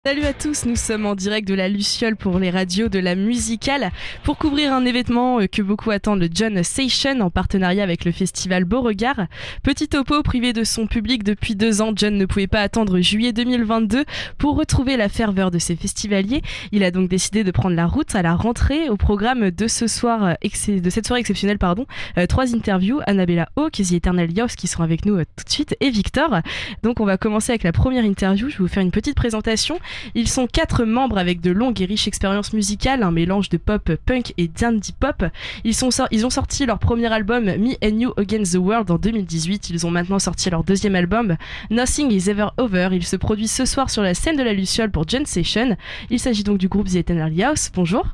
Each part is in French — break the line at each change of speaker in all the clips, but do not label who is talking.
Salut à tous, nous sommes en direct de la Luciole pour les radios de la musicale pour couvrir un événement que beaucoup attendent, le John Session, en partenariat avec le festival Beauregard. Petit topo, privé de son public depuis 2 ans, John ne pouvait pas attendre juillet 2022 pour retrouver la ferveur de ses festivaliers. Il a donc décidé de prendre la route à la rentrée. Au programme de cette soirée exceptionnelle, 3 interviews, Annabella Hawk, The Eternal Youth qui sont avec nous tout de suite, et Victor. Donc on va commencer avec la première interview. Je vais vous faire une petite présentation. Ils sont 4 membres avec de longues et riches expériences musicales, un mélange de pop, punk et d'indie pop. Ils ont sorti leur premier album Me and You Against the World en 2018. Ils ont maintenant sorti leur deuxième album Nothing is Ever Over. Ils se produisent ce soir sur la scène de la Luciole pour John Session. Il s'agit donc du groupe The Eternal Youth. Bonjour.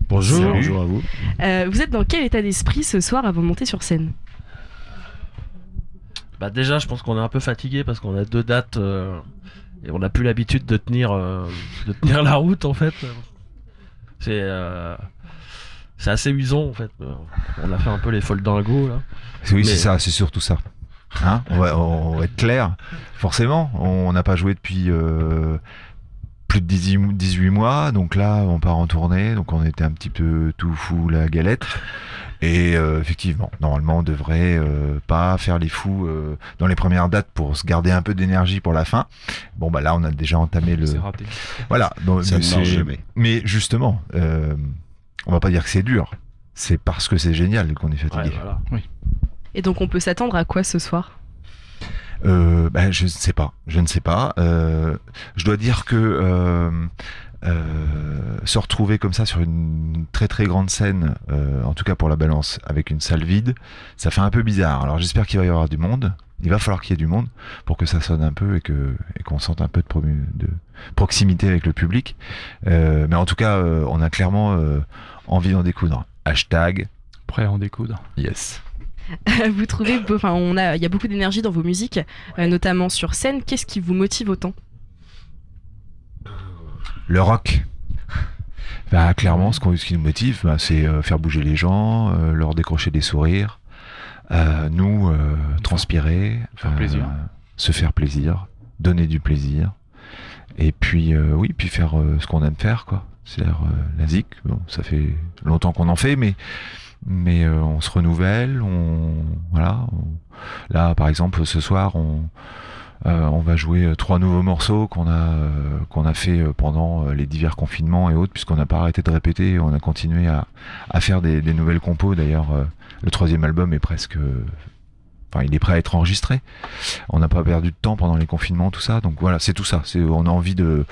Bonjour.
Salut.
Bonjour à vous.
Vous êtes dans quel état d'esprit ce soir avant de monter sur scène ?
Déjà, je pense qu'on est un peu fatigué parce qu'on a 2 dates et on n'a plus l'habitude de tenir la route en fait. C'est assez usant en fait. On a fait un peu les folles dingos là.
Oui, c'est ça, c'est surtout ça. Hein, on va être clair. Forcément, on n'a pas joué depuis plus de 18 mois, donc là, on part en tournée, donc on était un petit peu tout fou la galette. Et effectivement, normalement, on devrait pas faire les fous dans les premières dates pour se garder un peu d'énergie pour la fin. Bon, là, on a déjà entamé le.
C'est raté.
Voilà. Donc,
Ça ne marche jamais.
Mais justement, on va pas dire que c'est dur. C'est parce que c'est génial qu'on est fatigué.
Ouais, voilà. Oui.
Et donc on peut s'attendre à quoi ce soir ?
Je ne sais pas. Je dois dire que se retrouver comme ça sur une très très grande scène, en tout cas pour la Balance, avec une salle vide, ça fait un peu bizarre. Alors j'espère qu'il va y avoir du monde. Il va falloir qu'il y ait du monde pour que ça sonne un peu et qu'on sente un peu de proximité avec le public. Mais en tout cas, on a clairement envie d'en découdre. Hashtag
Prêt à en découdre.
yes.
Vous trouvez, il y a beaucoup d'énergie dans vos musiques, notamment sur scène. Qu'est-ce qui vous motive autant ?
Le rock. Clairement, ce qui nous motive, c'est faire bouger les gens, leur décrocher des sourires, transpirer,
Faire plaisir.
se faire plaisir, donner du plaisir, et puis puis faire ce qu'on aime faire, quoi. C'est-à-dire la zik. Bon, ça fait longtemps qu'on en fait, mais on se renouvelle. Là, par exemple, ce soir, on va jouer 3 nouveaux morceaux qu'on a fait pendant les divers confinements et autres, puisqu'on n'a pas arrêté de répéter. On a continué à faire des nouvelles compos. D'ailleurs, le 3e album est il est prêt à être enregistré. On n'a pas perdu de temps pendant les confinements, tout ça. Donc voilà, c'est tout ça. On a envie de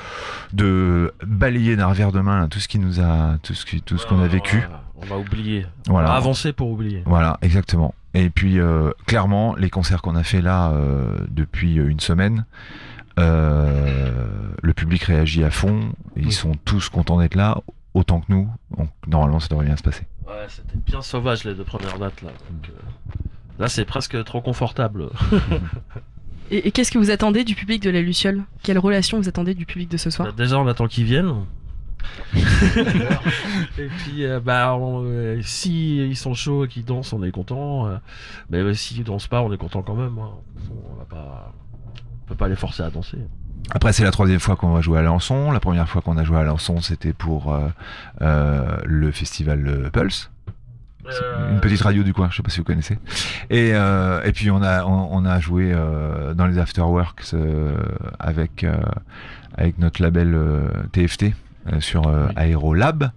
balayer d'un revers de main là, tout ce qu'on a vécu.
On va oublier.
Voilà.
On va avancer pour oublier.
Voilà, exactement. Et puis clairement, les concerts qu'on a fait là depuis une semaine, le public réagit à fond. Ils sont tous contents d'être là, autant que nous. Donc, normalement, ça devrait bien se passer.
Ouais, c'était bien sauvage les 2 premières dates là. Donc, là, c'est presque trop confortable.
Et qu'est-ce que vous attendez du public de la Luciole ? Quelle relation vous attendez du public de ce soir ?
Déjà, on attend qu'ils viennent. Et puis, si ils sont chauds et qu'ils dansent, on est content. Mais s'ils dansent pas, on est content quand même. Hein. On peut pas les forcer à danser.
Après, c'est la 3e fois qu'on va jouer à Alençon. La première fois qu'on a joué à Alençon, c'était pour le festival Pulse. Une petite radio du coin, je sais pas si vous connaissez. Et puis on a joué dans les afterworks avec notre label TFT sur Aérolab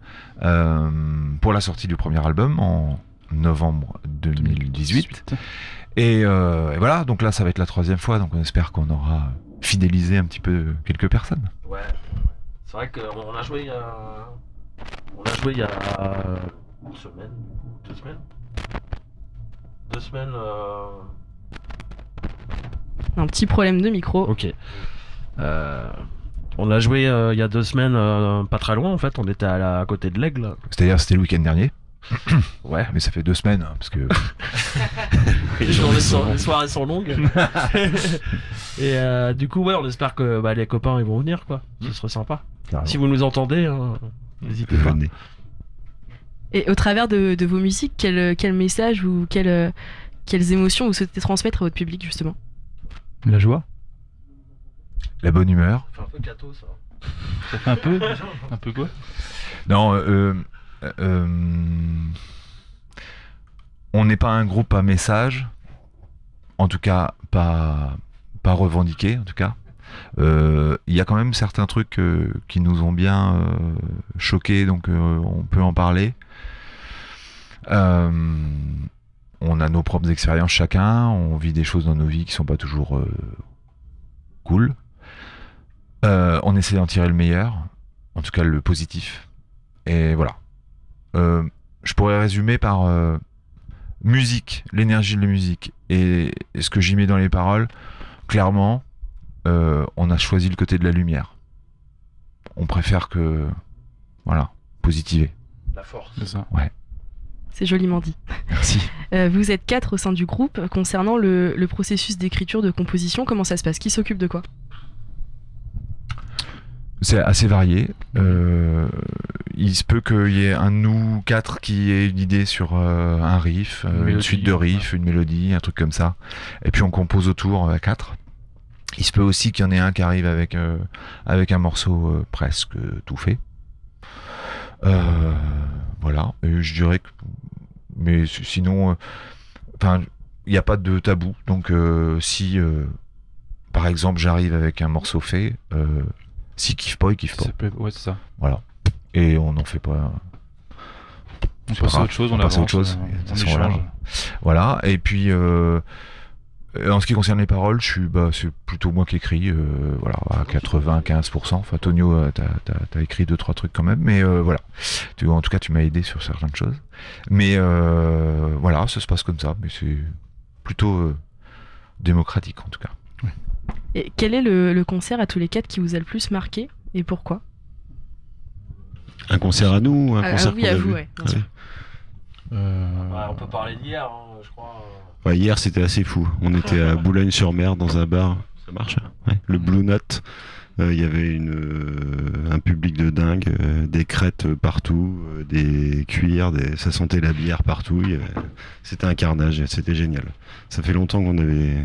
pour la sortie du premier album en novembre 2018. Et voilà, donc là ça va être la 3e fois, donc on espère qu'on aura fidélisé un petit peu quelques personnes.
Ouais. C'est vrai qu'on a joué il y a une semaine, 2 semaines. 2 semaines.
Un petit problème de micro.
Ok. On a joué il y a 2 semaines, pas très loin en fait. On était à côté de l'Aigle.
C'est-à-dire c'était le week-end dernier.
Ouais.
Mais ça fait 2 semaines, hein, parce que
les soirées sont longues. Et du coup, ouais, on espère que les copains ils vont venir, quoi. Ce serait sympa.
Carrément.
Si vous nous entendez, n'hésitez pas.
Venez.
Et au travers de vos musiques, quel message ou quelles émotions vous souhaitez transmettre à votre public justement ?
La joie.
La bonne humeur.
Ça fait un peu gâteau ça.
Ça fait un peu quoi?
Non, on n'est pas un groupe à message, en tout cas pas revendiqué, en tout cas. Il y a quand même certains trucs qui nous ont bien choqués, donc on peut en parler. On a nos propres expériences chacun, on vit des choses dans nos vies qui sont pas toujours cool. On essaie d'en tirer le meilleur, en tout cas le positif. Et voilà. Je pourrais résumer par musique, l'énergie de la musique et ce que j'y mets dans les paroles. Clairement, on a choisi le côté de la lumière. On préfère que, voilà, positiver.
La force.
C'est ça.
Ouais.
C'est joliment dit.
Merci.
Vous êtes 4 au sein du groupe. Concernant le processus d'écriture, de composition, comment ça se passe? Qui s'occupe de quoi?
C'est assez varié. Il se peut qu'il y ait un de nous 4 qui ait une idée sur un riff, une
mélodie,
suite de riffs, une mélodie, un truc comme ça. Et puis on compose autour à 4. Il se peut aussi qu'il y en ait un qui arrive avec un morceau presque tout fait. Voilà. Et je dirais que... Mais sinon... Enfin, il n'y a pas de tabou. Donc si, par exemple, j'arrive avec un morceau fait... S'il kiffe pas, il kiffe pas.
Ouais, c'est ça.
Voilà. Et on n'en fait pas.
On passe à autre chose, on
passe à autre
avance,
chose.
on échange.
Voilà. Et puis, en ce qui concerne les paroles, c'est plutôt moi qui écris. Voilà, à 95%. Enfin, Tonio, t'as écrit 2-3 trucs quand même. Mais voilà. En tout cas, tu m'as aidé sur certaines choses. Mais voilà, ça se passe comme ça. Mais c'est plutôt démocratique en tout cas.
Et quel est le concert à tous les 4 qui vous a le plus marqué et pourquoi?
Un concert à nous ou un concert
oui,
qu'on a
à vous,
vu?
ouais, bien sûr.
On peut parler d'hier, je crois.
Ouais, hier c'était assez fou. On était à Boulogne-sur-Mer dans un bar. Ça marche? Ouais. Le Blue Note. Il y avait un public de dingue, des crêtes partout, des cuirs, ça sentait la bière partout. C'était un carnage, c'était génial. Ça fait longtemps qu'on avait...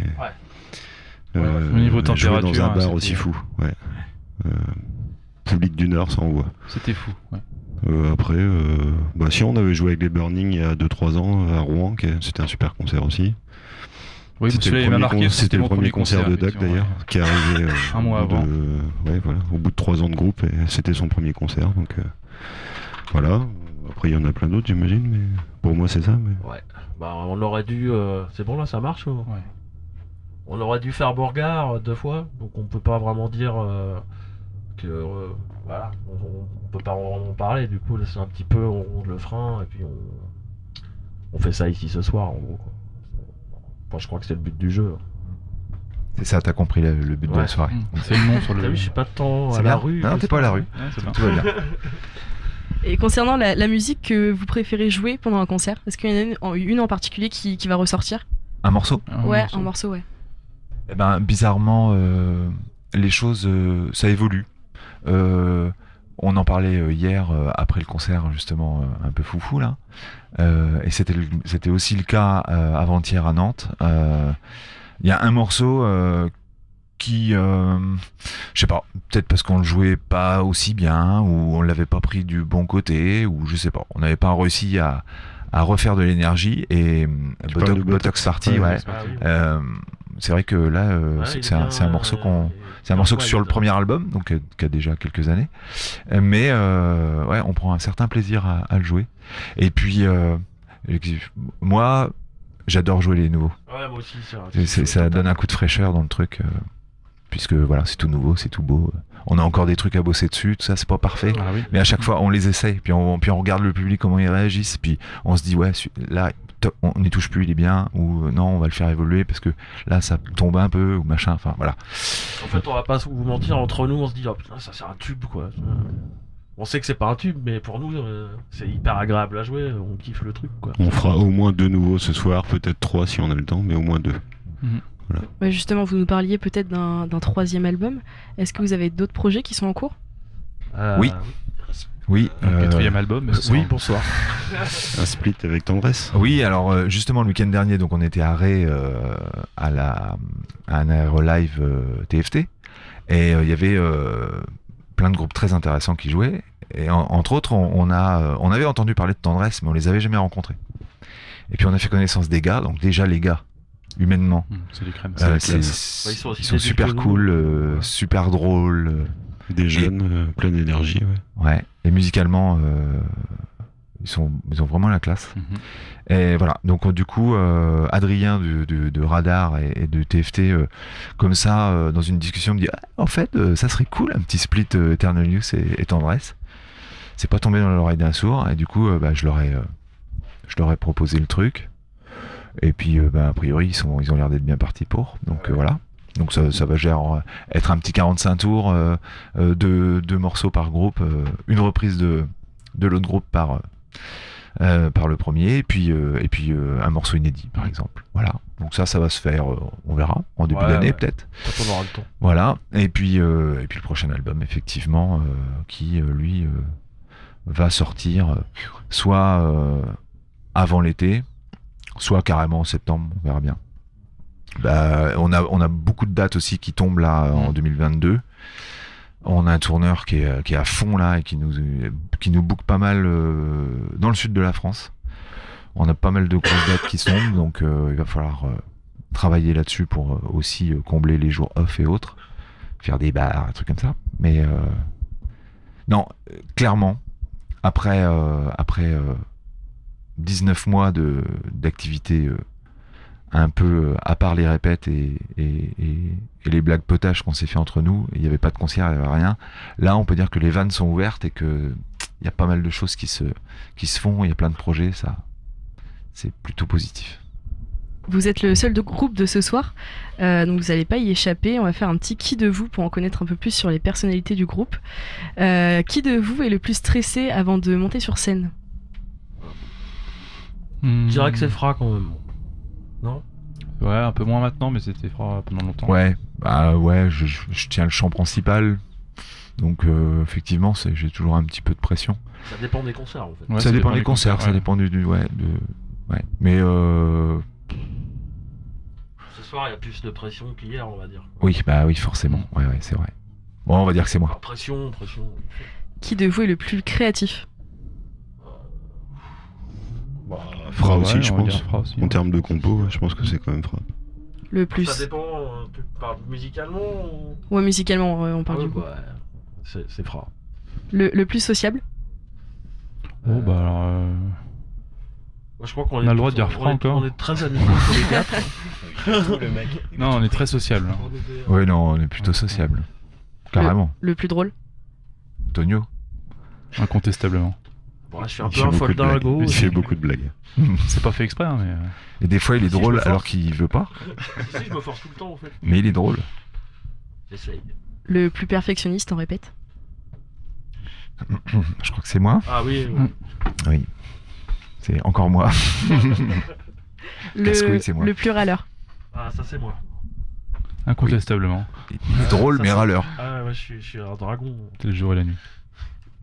au niveau température,
joué dans un bar
c'était...
aussi fou. Ouais. Public du Nord, ça envoie.
C'était fou. Ouais.
Après, si on avait joué avec les Burning il y a 2-3 ans à Rouen, c'était un super concert aussi.
Oui,
c'était le premier concert de Doc d'ailleurs, qui est arrivé
un mois avant.
Ouais, voilà, au bout de 3 ans de groupe, et c'était son premier concert. Donc voilà. Après, il y en a plein d'autres, j'imagine, mais pour moi, c'est ça. Mais...
Ouais. On aurait dû. C'est bon là, ça marche ou...
Ouais.
On aurait dû faire Beauregard 2 fois, donc on peut pas vraiment dire que voilà, on peut pas vraiment parler. Du coup, là, c'est un petit peu, on ronge le frein et puis on fait ça ici ce soir en gros. Quoi. Enfin, je crois que c'est le but du jeu.
C'est ça, t'as compris le but de la soirée.
C'est le nom sur le.
T'as vu, je suis pas tant à
C'est
la
bien.
rue.
Non, t'es pas à la rue.
Ouais,
Tout va bien.
Et concernant la musique que vous préférez jouer pendant un concert, est-ce qu'il y en a une en particulier qui va ressortir?
Un morceau?
Un morceau, ouais.
Eh ben, bizarrement, les choses, ça évolue. On en parlait hier après le concert, justement, un peu foufou là. Et c'était aussi le cas avant-hier à Nantes. Il y a un morceau qui, je sais pas, peut-être parce qu'on le jouait pas aussi bien, ou on l'avait pas pris du bon côté, ou je sais pas, on n'avait pas réussi à refaire de l'énergie. Et Botox Party, ouais. C'est vrai que là, c'est un morceau sur le premier album, donc qui a déjà quelques années. Mais ouais, on prend un certain plaisir à le jouer. Et puis moi, j'adore jouer les nouveaux.
Ouais, moi aussi.
Ça donne un coup de fraîcheur dans le truc, puisque voilà, c'est tout nouveau, c'est tout beau. On a encore des trucs à bosser dessus, tout ça, c'est pas parfait.
Ah, oui.
Mais à chaque fois, on les essaye, puis on regarde le public comment ils réagissent, puis on se dit ouais, là. On n'y touche plus, il est bien, ou non, on va le faire évoluer parce que là ça tombe un peu, ou machin, enfin voilà.
En fait, on va pas vous mentir, entre nous on se dit, oh putain, ça c'est un tube quoi. On sait que c'est pas un tube, mais pour nous c'est hyper agréable à jouer, on kiffe le truc quoi.
On fera au moins 2 nouveaux ce soir, peut-être 3 si on a le temps, mais au moins 2. Voilà.
Ouais, justement, vous nous parliez peut-être d'un 3e album. Est-ce que vous avez d'autres projets qui sont en cours?
Oui.
Le 4e album.
Oui, bonsoir.
Un split avec Tendresse.
Oui, alors justement le week-end dernier, donc on était à Ré à un aéro live TFT, et il y avait plein de groupes très intéressants qui jouaient. Et entre autres, on avait entendu parler de Tendresse, mais on les avait jamais rencontrés. Et puis on a fait connaissance des gars, donc déjà les gars, humainement,
C'est du crème.
Bah,
ils
sont aussi
sont super
débiles que
cool,
nous.
super drôles,
Des jeunes, plein d'énergie, ouais.
ouais. Et musicalement, ils ont vraiment la classe.
Mhm.
Et voilà, donc du coup, Adrien de Radar et de TFT, comme ça, dans une discussion, me dit en fait, ça serait cool un petit split Eternal Youth et Tendresse. C'est pas tombé dans l'oreille d'un sourd, et du coup, je leur ai proposé le truc. Et puis, a priori, ils ont l'air d'être bien partis pour. Donc voilà. Donc ça va être un petit 45 tours, deux morceaux par groupe, une reprise de l'autre groupe par le premier, et puis un morceau inédit par exemple. Voilà. Donc ça va se faire, on verra, en début d'année peut-être.
Quand on aura le temps.
Voilà. Et puis le prochain album effectivement, qui lui va sortir soit avant l'été, soit carrément en septembre, on verra bien. On a beaucoup de dates aussi qui tombent là en 2022. On a un tourneur qui est à fond là et qui nous book pas mal dans le sud de la France. On a pas mal de grosses dates qui tombent, donc il va falloir travailler là-dessus pour aussi combler les jours off et autres, faire des bars, des trucs comme ça. Mais non, clairement, après 19 mois d'activité un peu, à part les répètes et les blagues potages qu'on s'est fait entre nous, il n'y avait pas de concert, il n'y avait rien. Là, on peut dire que les vannes sont ouvertes et qu'il y a pas mal de choses qui se font, il y a plein de projets, ça, c'est plutôt positif.
Vous êtes le seul groupe de ce soir, donc vous n'allez pas y échapper. On va faire un petit qui de vous pour en connaître un peu plus sur les personnalités du groupe. Qui de vous est le plus stressé avant de monter sur scène ?
Je dirais que c'est Fra quand même. Non ?
Ouais, un peu moins maintenant, mais c'était Fra pendant longtemps.
Ouais, je tiens le chant principal, donc effectivement, j'ai toujours un petit peu de pression.
Ça dépend des concerts en fait.
Ouais,
ça dépend des concerts, ça
ouais.
dépend ouais. Mais
Ce soir, il y a plus de pression qu'hier, on va dire.
oui, forcément. Ouais, c'est vrai. Bon, on va dire que c'est moi.
Alors, pression.
Qui de vous est le plus créatif ?
Fra aussi,
Ouais,
je
on va
pense.
dire Fra aussi.
En termes de compo, je pense que c'est quand même Fra.
Le plus.
Ça dépend, tu parles musicalement ou...
Ouais, musicalement, on parle
Ouais,
du coup.
c'est Fra.
Le plus sociable ?
Oh, bah alors.
Moi, je crois qu'on
On a le droit de dire Fra encore.
On est très amis tous les quatre.
Non, on est très sociable. Hein.
Ouais, non, on est plutôt sociable. Carrément.
Le plus drôle ?
Tonio.
Incontestablement.
Bon, là, je fais un
Il
peu
fait
un
beaucoup de blagues.
foldingo.
Il fait beaucoup de blagues.
C'est pas fait exprès, hein, mais.
Et des fois, il est
Si, je me
drôle
force.
alors qu'il veut pas,
Si, je me force tout le temps en fait.
mais il est drôle.
J'essaye.
Le plus perfectionniste, on répète ?
Je crois que c'est moi.
Ah oui.
Oui. C'est encore moi. Casse-couille, c'est moi.
Le plus râleur ?
Ah, ça c'est moi.
Incontestablement.
Il est drôle,
Ça,
mais
c'est-
râleur.
Ah ouais, je suis un dragon.
C'est le jour et la nuit.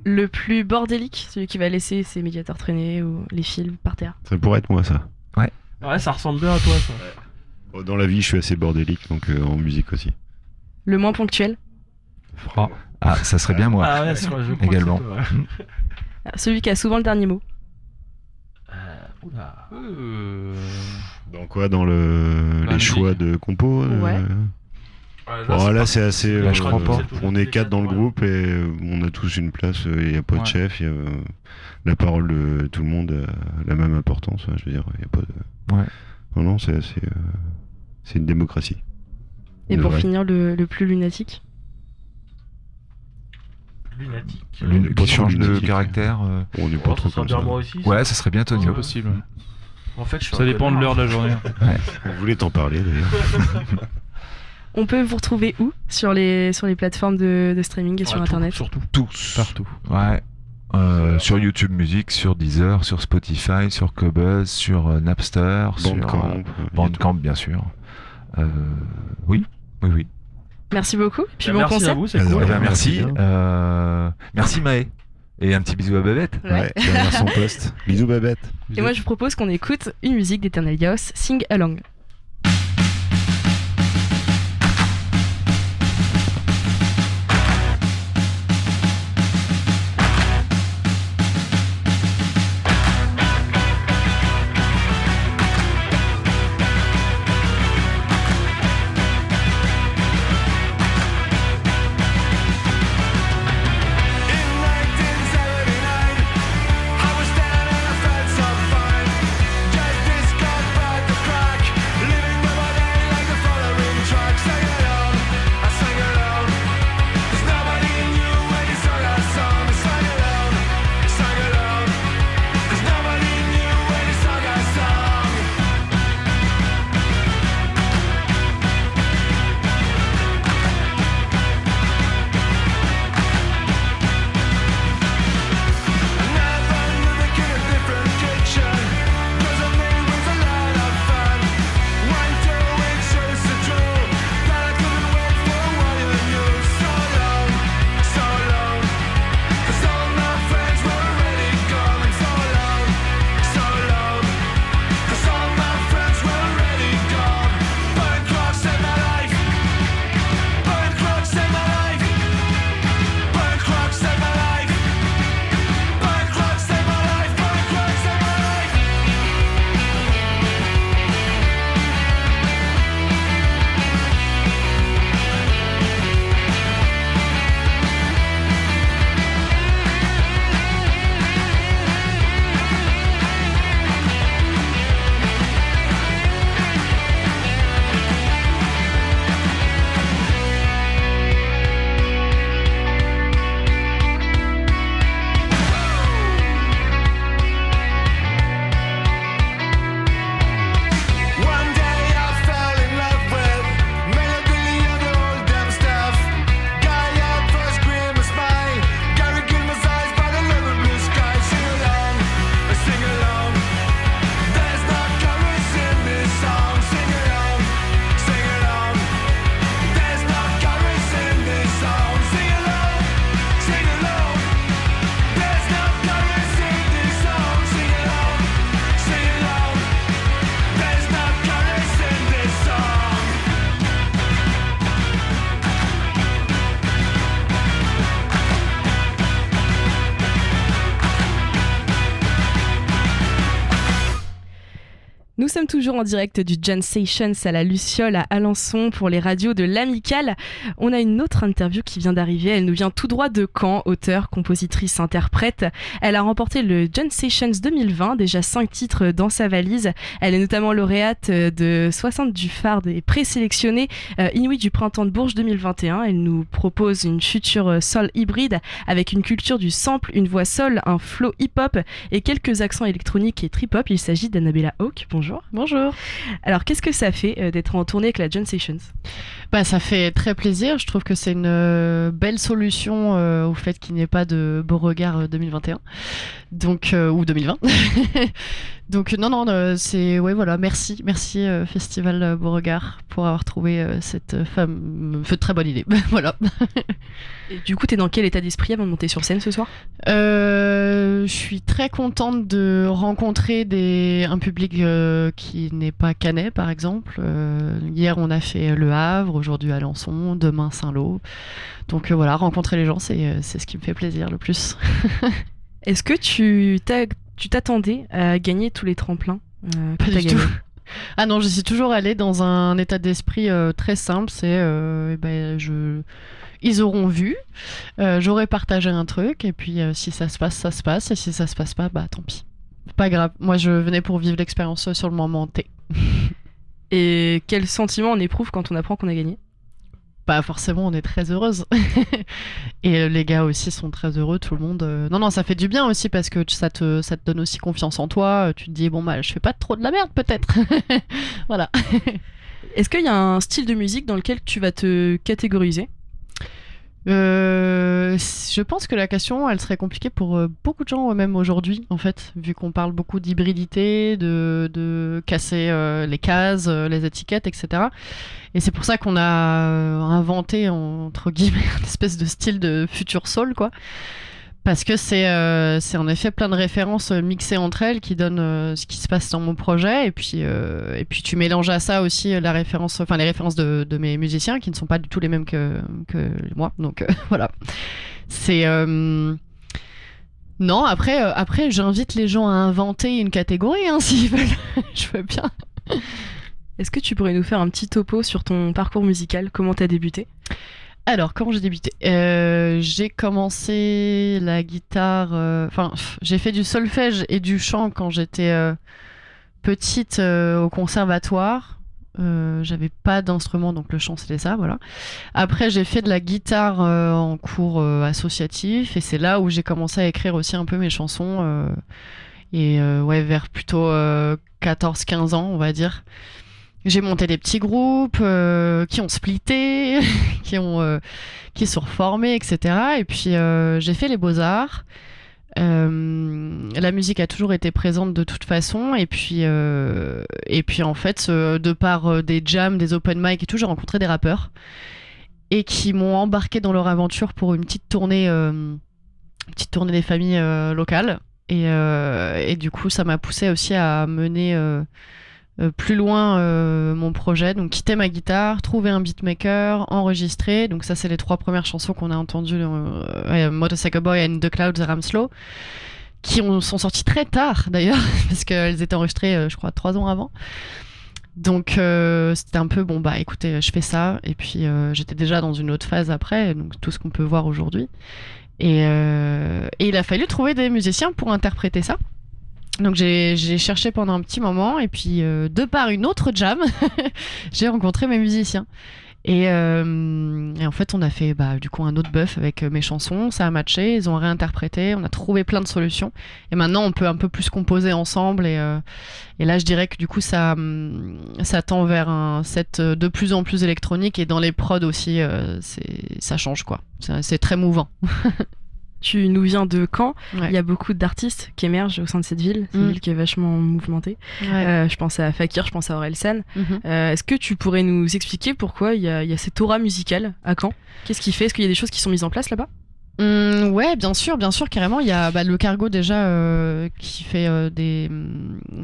Le plus bordélique, celui qui va laisser ses médiateurs traîner ou les fils par terre.
Ça pourrait être moi, ça.
Ouais, ça ressemble bien à toi ça.
Dans la vie, je suis assez bordélique, donc en musique aussi.
Le moins ponctuel ?
Fra.
Ah, ça serait bien moi.
Ah ouais, je crois que
Également.
c'est toi, ouais.
Celui qui a souvent le dernier mot.
Oula.
Dans quoi Dans les
musique.
choix de compo
Ouais.
Bon, là, c'est assez.
Là, je crois pas.
On est 4 dans le groupe et on a tous une place. Il n'y a pas de
Ouais.
chef. La parole de tout le monde a la même importance. Je veux dire, il n'y a pas de.
Ouais.
Non, c'est assez. C'est une démocratie.
Et
De
pour
vrai.
finir, le plus lunatique.
Lunatique.
Qui
Pas trop
change de
lunatique.
caractère.
On n'est
Oh,
pas
ça
trop
sera
comme
bien
ça.
moi aussi.
Ouais, ça serait bien
C'est
Tonio.
possible. Ouais.
En fait, je suis
Ça
un
dépend de
connard.
l'heure de la journée.
On voulait t'en parler d'ailleurs.
On peut vous retrouver où sur les plateformes de streaming et
Ouais,
sur
tout,
internet?
Surtout.
Tous.
Partout.
Ouais. Sur YouTube Music, sur Deezer, sur Spotify, sur Qobuz, sur Napster, sur
Bandcamp.
Bandcamp bien sûr. Oui.
Merci beaucoup. Puis
Bah,
bon
merci à
concert.
vous, c'est
Alors,
cool.
Eh ben,
merci
merci.
bien.
Merci Maë. Et un petit bisou à Babette.
Ouais, derrière son poste. Bisous, Babette.
Et moi, je vous propose qu'on écoute une musique d'Eternal Chaos, Sing Along. Nous sommes toujours en direct du Jam Sessions à la Luciole à Alençon pour les radios de l'Amicale. On a une autre interview qui vient d'arriver. Elle nous vient tout droit de Caen, auteure, compositrice, interprète. Elle a remporté le Jam Sessions 2020, déjà 5 titres dans sa valise. Elle est notamment lauréate de 60 du Phare et présélectionnée Inuit du Printemps de Bourges 2021. Elle nous propose une future soul hybride avec une culture du sample, une voix soul, un flow hip-hop et quelques accents électroniques et trip-hop. Il s'agit d'Annabella Hawk. Bonjour.
Bonjour.
Alors, qu'est-ce que ça fait d'être en tournée avec la Jam Sessions ?
Ça fait très plaisir. Je trouve que c'est une belle solution au fait qu'il n'y ait pas de Beauregard 2021. Donc, ou 2020. Donc, non, c'est... Ouais, voilà, merci Festival Beauregard pour avoir trouvé cette très bonne idée. Voilà.
Et du coup, t'es dans quel état d'esprit avant de monter sur scène ce soir ?
Je suis très contente de rencontrer un public qui n'est pas canet, par exemple. Hier, on a fait Le Havre, aujourd'hui Alençon, demain Saint-Lô. Donc voilà, rencontrer les gens, c'est ce qui me fait plaisir le plus.
Est-ce que tu t'attendais à gagner tous les tremplins
Pas du tout. Ah non, je suis toujours allée dans un état d'esprit très simple, c'est ils auront vu, j'aurais partagé un truc, et puis si ça se passe, ça se passe, et si ça se passe pas, tant pis. Pas grave, moi je venais pour vivre l'expérience sur le moment T.
Et quel sentiment on éprouve quand on apprend qu'on a gagné ?
Forcément, on est très heureuse. Et les gars aussi sont très heureux, tout le monde. Non, ça fait du bien aussi parce que ça te donne aussi confiance en toi. Tu te dis, je fais pas trop de la merde peut-être. Voilà.
Est-ce qu'il y a un style de musique dans lequel tu vas te catégoriser ?
Je pense que la question, elle serait compliquée pour beaucoup de gens, même aujourd'hui, en fait, vu qu'on parle beaucoup d'hybridité, de casser les cases, les étiquettes, etc. Et c'est pour ça qu'on a inventé, entre guillemets, une espèce de style de future soul, quoi. Parce que c'est en effet plein de références mixées entre elles qui donnent ce qui se passe dans mon projet. Et puis tu mélanges à ça aussi les références de mes musiciens qui ne sont pas du tout les mêmes que moi. Donc voilà. C'est... Non, après j'invite les gens à inventer une catégorie, hein, s'ils veulent. Je veux bien.
Est-ce que tu pourrais nous faire un petit topo sur ton parcours musical ? Comment t'as débuté ?
Alors, comment j'ai débuté ? J'ai commencé la guitare... j'ai fait du solfège et du chant quand j'étais petite au conservatoire. J'avais pas d'instrument, donc le chant, c'était ça, voilà. Après, j'ai fait de la guitare en cours associatif, et c'est là où j'ai commencé à écrire aussi un peu mes chansons. Vers plutôt 14-15 ans, on va dire. J'ai monté des petits groupes qui ont splitté, qui se sont reformés, etc. Et puis j'ai fait les beaux-arts. La musique a toujours été présente de toute façon. Et puis en fait, de par des jams, des open mic et tout, j'ai rencontré des rappeurs et qui m'ont embarqué dans leur aventure pour une petite tournée des familles locales. Et du coup, ça m'a poussé aussi à mener plus loin mon projet, donc quitter ma guitare, trouver un beatmaker, enregistrer. Donc ça, c'est les 3 premières chansons qu'on a entendues, Motorcycle Boy and The Clouds et Ramslow, qui sont sorties très tard d'ailleurs, parce qu'elles étaient enregistrées, je crois, 3 ans avant. Donc c'était un peu, écoutez, je fais ça, et puis j'étais déjà dans une autre phase après, donc tout ce qu'on peut voir aujourd'hui. Et il a fallu trouver des musiciens pour interpréter ça. Donc j'ai cherché pendant un petit moment, et puis de par une autre jam, j'ai rencontré mes musiciens. Et en fait, on a fait du coup un autre bœuf avec mes chansons, ça a matché, ils ont réinterprété, on a trouvé plein de solutions. Et maintenant, on peut un peu plus composer ensemble. Et là, je dirais que du coup, ça tend vers un set de plus en plus électronique. Et dans les prods aussi, ça change, quoi. C'est très mouvant.
Tu nous viens de Caen,
Ouais.
Il y a beaucoup d'artistes qui émergent au sein de cette ville, c'est une ville qui est vachement mouvementée.
Ouais.
Je pense à Fakir, je pense à Orelsan.
Mhm.
Est-ce que tu pourrais nous expliquer pourquoi il y a cette aura musicale à Caen ? Qu'est-ce qui fait ? Est-ce qu'il y a des choses qui sont mises en place là-bas ?
Ouais, bien sûr, carrément. Il y a le Cargo déjà qui fait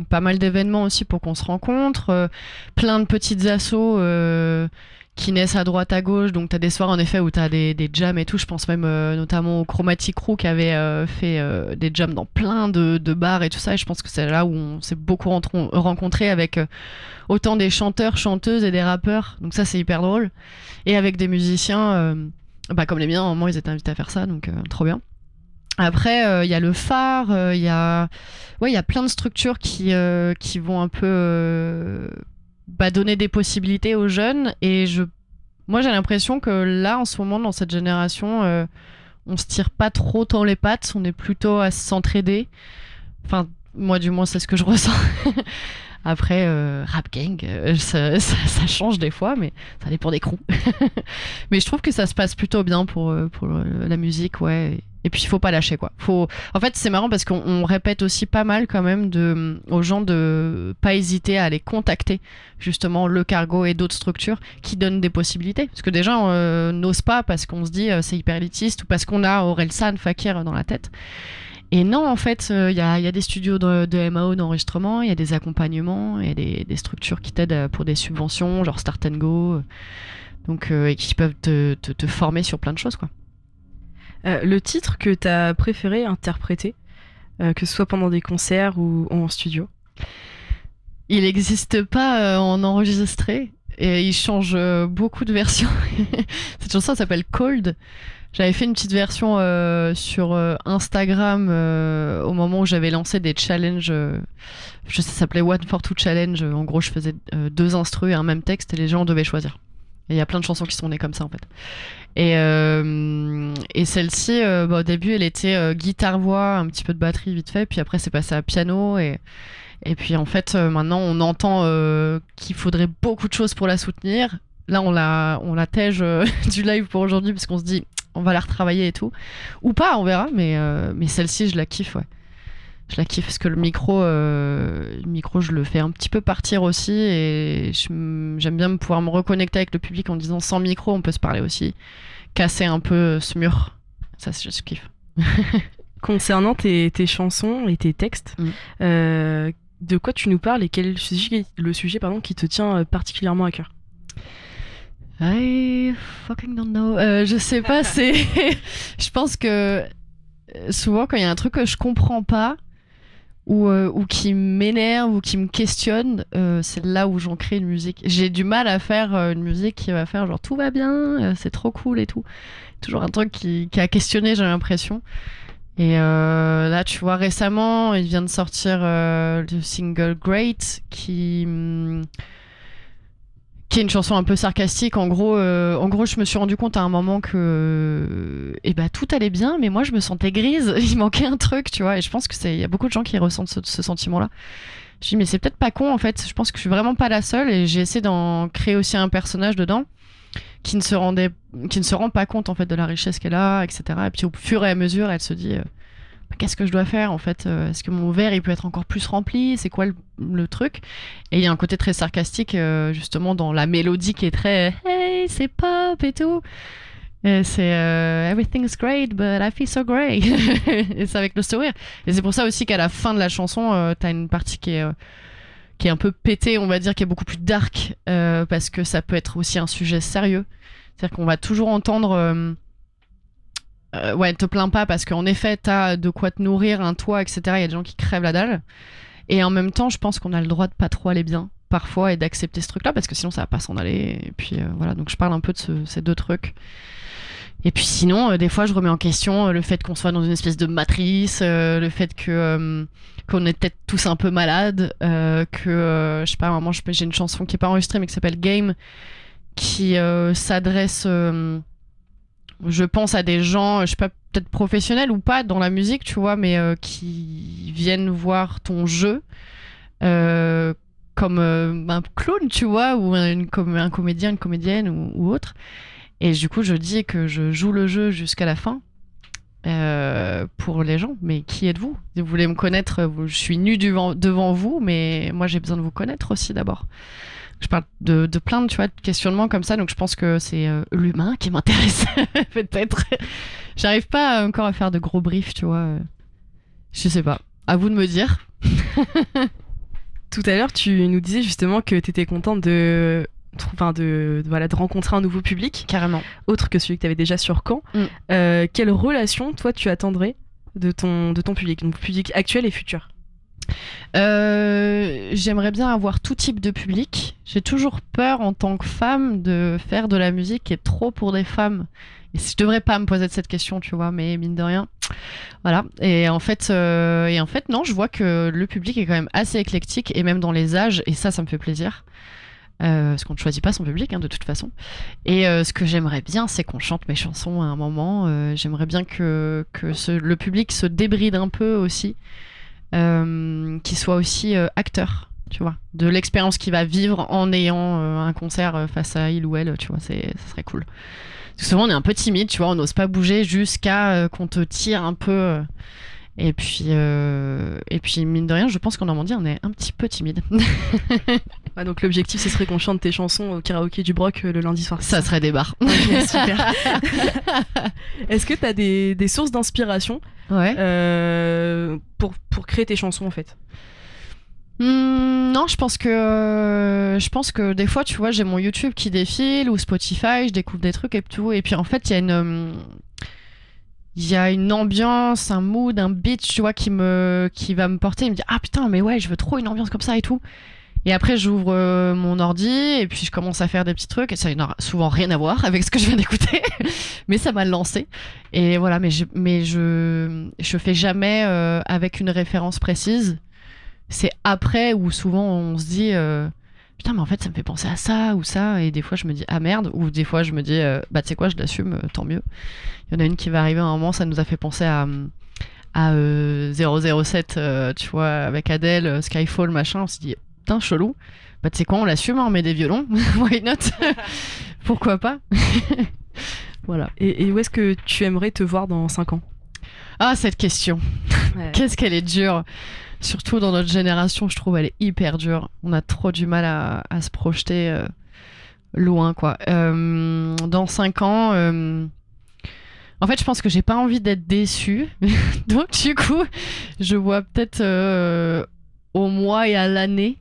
pas mal d'événements aussi pour qu'on se rencontre. Plein de petites assos qui naissent à droite, à gauche. Donc t'as des soirs en effet où t'as des jams et tout. Je pense même notamment au Chromatic Crew qui avait fait des jams dans plein de bars et tout ça. Et je pense que c'est là où on s'est beaucoup rencontrés avec autant des chanteurs, chanteuses et des rappeurs. Donc ça c'est hyper drôle. Et avec des musiciens. Comme les miens, à un moment, ils étaient invités à faire ça, donc trop bien. Après, il y a le phare, il y a plein de structures qui vont un peu donner des possibilités aux jeunes. Et moi, j'ai l'impression que là, en ce moment, dans cette génération, on se tire pas trop dans les pattes, on est plutôt à s'entraider. Enfin, moi, du moins, c'est ce que je ressens. Après, Rap Gang, ça change des fois, mais ça dépend des crews. Mais je trouve que ça se passe plutôt bien pour la musique, ouais. Et puis, il faut pas lâcher, quoi. En fait, c'est marrant parce qu'on répète aussi pas mal quand même aux gens de pas hésiter à aller contacter justement le Cargo et d'autres structures qui donnent des possibilités. Parce que des gens n'osent pas parce qu'on se dit c'est hyper élitiste ou parce qu'on a Orelsan, Fakir dans la tête. Et non, en fait, il y a des studios de MAO d'enregistrement, il y a des accompagnements, il y a des structures qui t'aident pour des subventions, genre Start & Go, donc, et qui peuvent te former sur plein de choses, quoi.
Le titre que t'as préféré interpréter, que ce soit pendant des concerts ou en studio?
Il n'existe pas en enregistré, et il change beaucoup de versions. Cette chanson s'appelle Cold. J'avais fait une petite version sur Instagram au moment où j'avais lancé des challenges. Ça s'appelait One for Two Challenge. En gros, je faisais 2 instrus et un même texte et les gens devaient choisir. Et il y a plein de chansons qui sont nées comme ça en fait. Et celle-ci, au début, elle était guitare-voix, un petit peu de batterie vite fait. Puis après, c'est passé à piano. Et puis en fait, maintenant, on entend qu'il faudrait beaucoup de choses pour la soutenir. Là, on la tège du live pour aujourd'hui parce qu'on se dit on va la retravailler et tout. Ou pas, on verra, mais celle-ci, je la kiffe, ouais. Je la kiffe parce que le micro, je le fais un petit peu partir aussi et j'aime bien pouvoir me reconnecter avec le public en disant sans micro, on peut se parler aussi. Casser un peu ce mur. Ça, je kiffe.
Concernant tes chansons et tes textes, de quoi tu nous parles et quel est le sujet qui te tient particulièrement à cœur?
I fucking don't know. Je sais pas, je pense que souvent quand il y a un truc que je comprends pas ou qui m'énerve ou qui me questionne, c'est là où j'en crée une musique. J'ai du mal à faire une musique qui va faire genre tout va bien, c'est trop cool et tout. Toujours un truc qui a questionné, j'ai l'impression. Et là, tu vois, récemment, il vient de sortir le single Great qui est une chanson un peu sarcastique. En gros, je me suis rendu compte à un moment que tout allait bien, mais moi je me sentais grise. Il manquait un truc, tu vois. Et je pense que il y a beaucoup de gens qui ressentent ce sentiment-là. Je dis mais c'est peut-être pas con en fait. Je pense que je suis vraiment pas la seule et j'ai essayé d'en créer aussi un personnage dedans qui ne se rend pas compte en fait de la richesse qu'elle a, etc. Et puis au fur et à mesure, elle se dit qu'est-ce que je dois faire en fait? Est-ce que mon verre il peut être encore plus rempli? C'est quoi le truc? Et il y a un côté très sarcastique justement dans la mélodie qui est très hey c'est pop et tout. Et c'est everything's great but I feel so great. Et c'est avec le sourire. Et c'est pour ça aussi qu'à la fin de la chanson t'as une partie qui est un peu pétée, on va dire, qui est beaucoup plus dark parce que ça peut être aussi un sujet sérieux. C'est-à-dire qu'on va toujours entendre te plains pas parce qu'en effet t'as de quoi te nourrir, un toit, etc. Il y a des gens qui crèvent la dalle et en même temps je pense qu'on a le droit de pas trop aller bien parfois et d'accepter ce truc là parce que sinon ça va pas s'en aller et puis voilà, donc je parle un peu de ces 2 trucs et puis sinon des fois je remets en question le fait qu'on soit dans une espèce de matrice, le fait que qu'on est peut-être tous un peu malades, que je sais pas, à un moment j'ai une chanson qui est pas enregistrée mais qui s'appelle Game qui s'adresse je pense à des gens, je sais pas, peut-être professionnels ou pas dans la musique, tu vois, mais qui viennent voir ton jeu comme un clown, tu vois, ou comme un comédien, une comédienne ou autre. Et du coup, je dis que je joue le jeu jusqu'à la fin pour les gens. Mais qui êtes-vous? Si vous voulez me connaître, je suis nue devant vous, mais moi j'ai besoin de vous connaître aussi d'abord. Je parle de plein de, tu vois, de questionnements comme ça, donc je pense que c'est l'humain qui m'intéresse, peut-être. J'arrive pas encore à faire de gros briefs, tu vois. Je sais pas. À vous de me dire.
Tout à l'heure, tu nous disais justement que tu étais contente de rencontrer un nouveau public,
Carrément.
autre que celui que tu avais déjà sur Caen. Quelle relation, toi, tu attendrais de ton public, donc public actuel et futur?
J'aimerais bien avoir tout type de public. J'ai toujours peur en tant que femme de faire de la musique qui est trop pour des femmes. Et je devrais pas me poser cette question, tu vois, mais mine de rien, voilà. Et en fait, non, je vois que le public est quand même assez éclectique et même dans les âges, et ça me fait plaisir. Parce qu'on ne choisit pas son public, hein, de toute façon. Et ce que j'aimerais bien, c'est qu'on chante mes chansons à un moment. J'aimerais bien que le public se débride un peu aussi. Qu'il soit aussi acteur, tu vois, de l'expérience qu'il va vivre en ayant un concert face à il ou elle, tu vois, ça serait cool. Parce que souvent on est un peu timide, tu vois, on n'ose pas bouger jusqu'à qu'on te tire un peu. Et puis mine de rien, je pense qu'en Normandie, on est un petit peu timide.
Ouais, donc l'objectif, ce serait qu'on chante tes chansons au karaoké du Broc le lundi soir.
Ça serait des bars.
Ok, super. Est-ce que tu as des sources d'inspiration pour créer tes chansons en fait?
Non, je pense que des fois, tu vois, j'ai mon YouTube qui défile ou Spotify, je découvre des trucs et tout. Et puis en fait, il y a une ambiance, un mood, un beat, tu vois, qui va me porter. Il me dit ah putain, mais ouais, je veux trop une ambiance comme ça et tout. Et après, j'ouvre mon ordi et puis je commence à faire des petits trucs. Et ça n'a souvent rien à voir avec ce que je viens d'écouter, mais ça m'a lancé. Et voilà, mais je fais jamais avec une référence précise. C'est après où souvent on se dit putain, mais en fait, ça me fait penser à ça ou ça. Et des fois, je me dis ah merde. Ou des fois, je me dis bah tu sais quoi, je l'assume, tant mieux. Il y en a une qui va arriver à un moment, ça nous a fait penser à 007, tu vois, avec Adele, Skyfall, machin. On s'est dit putain, chelou. Bah tu sais quoi, on l'assume, on met des violons. Why not? Pourquoi pas? Voilà.
Et où est-ce que tu aimerais te voir dans 5 ans?
Ah, cette question. Ouais. Qu'est-ce qu'elle est dure. Surtout dans notre génération, je trouve elle est hyper dure. On a trop du mal à se projeter loin, quoi. Dans 5 ans, en fait, je pense que j'ai pas envie d'être déçue. Donc, du coup, je vois peut-être au mois et à l'année.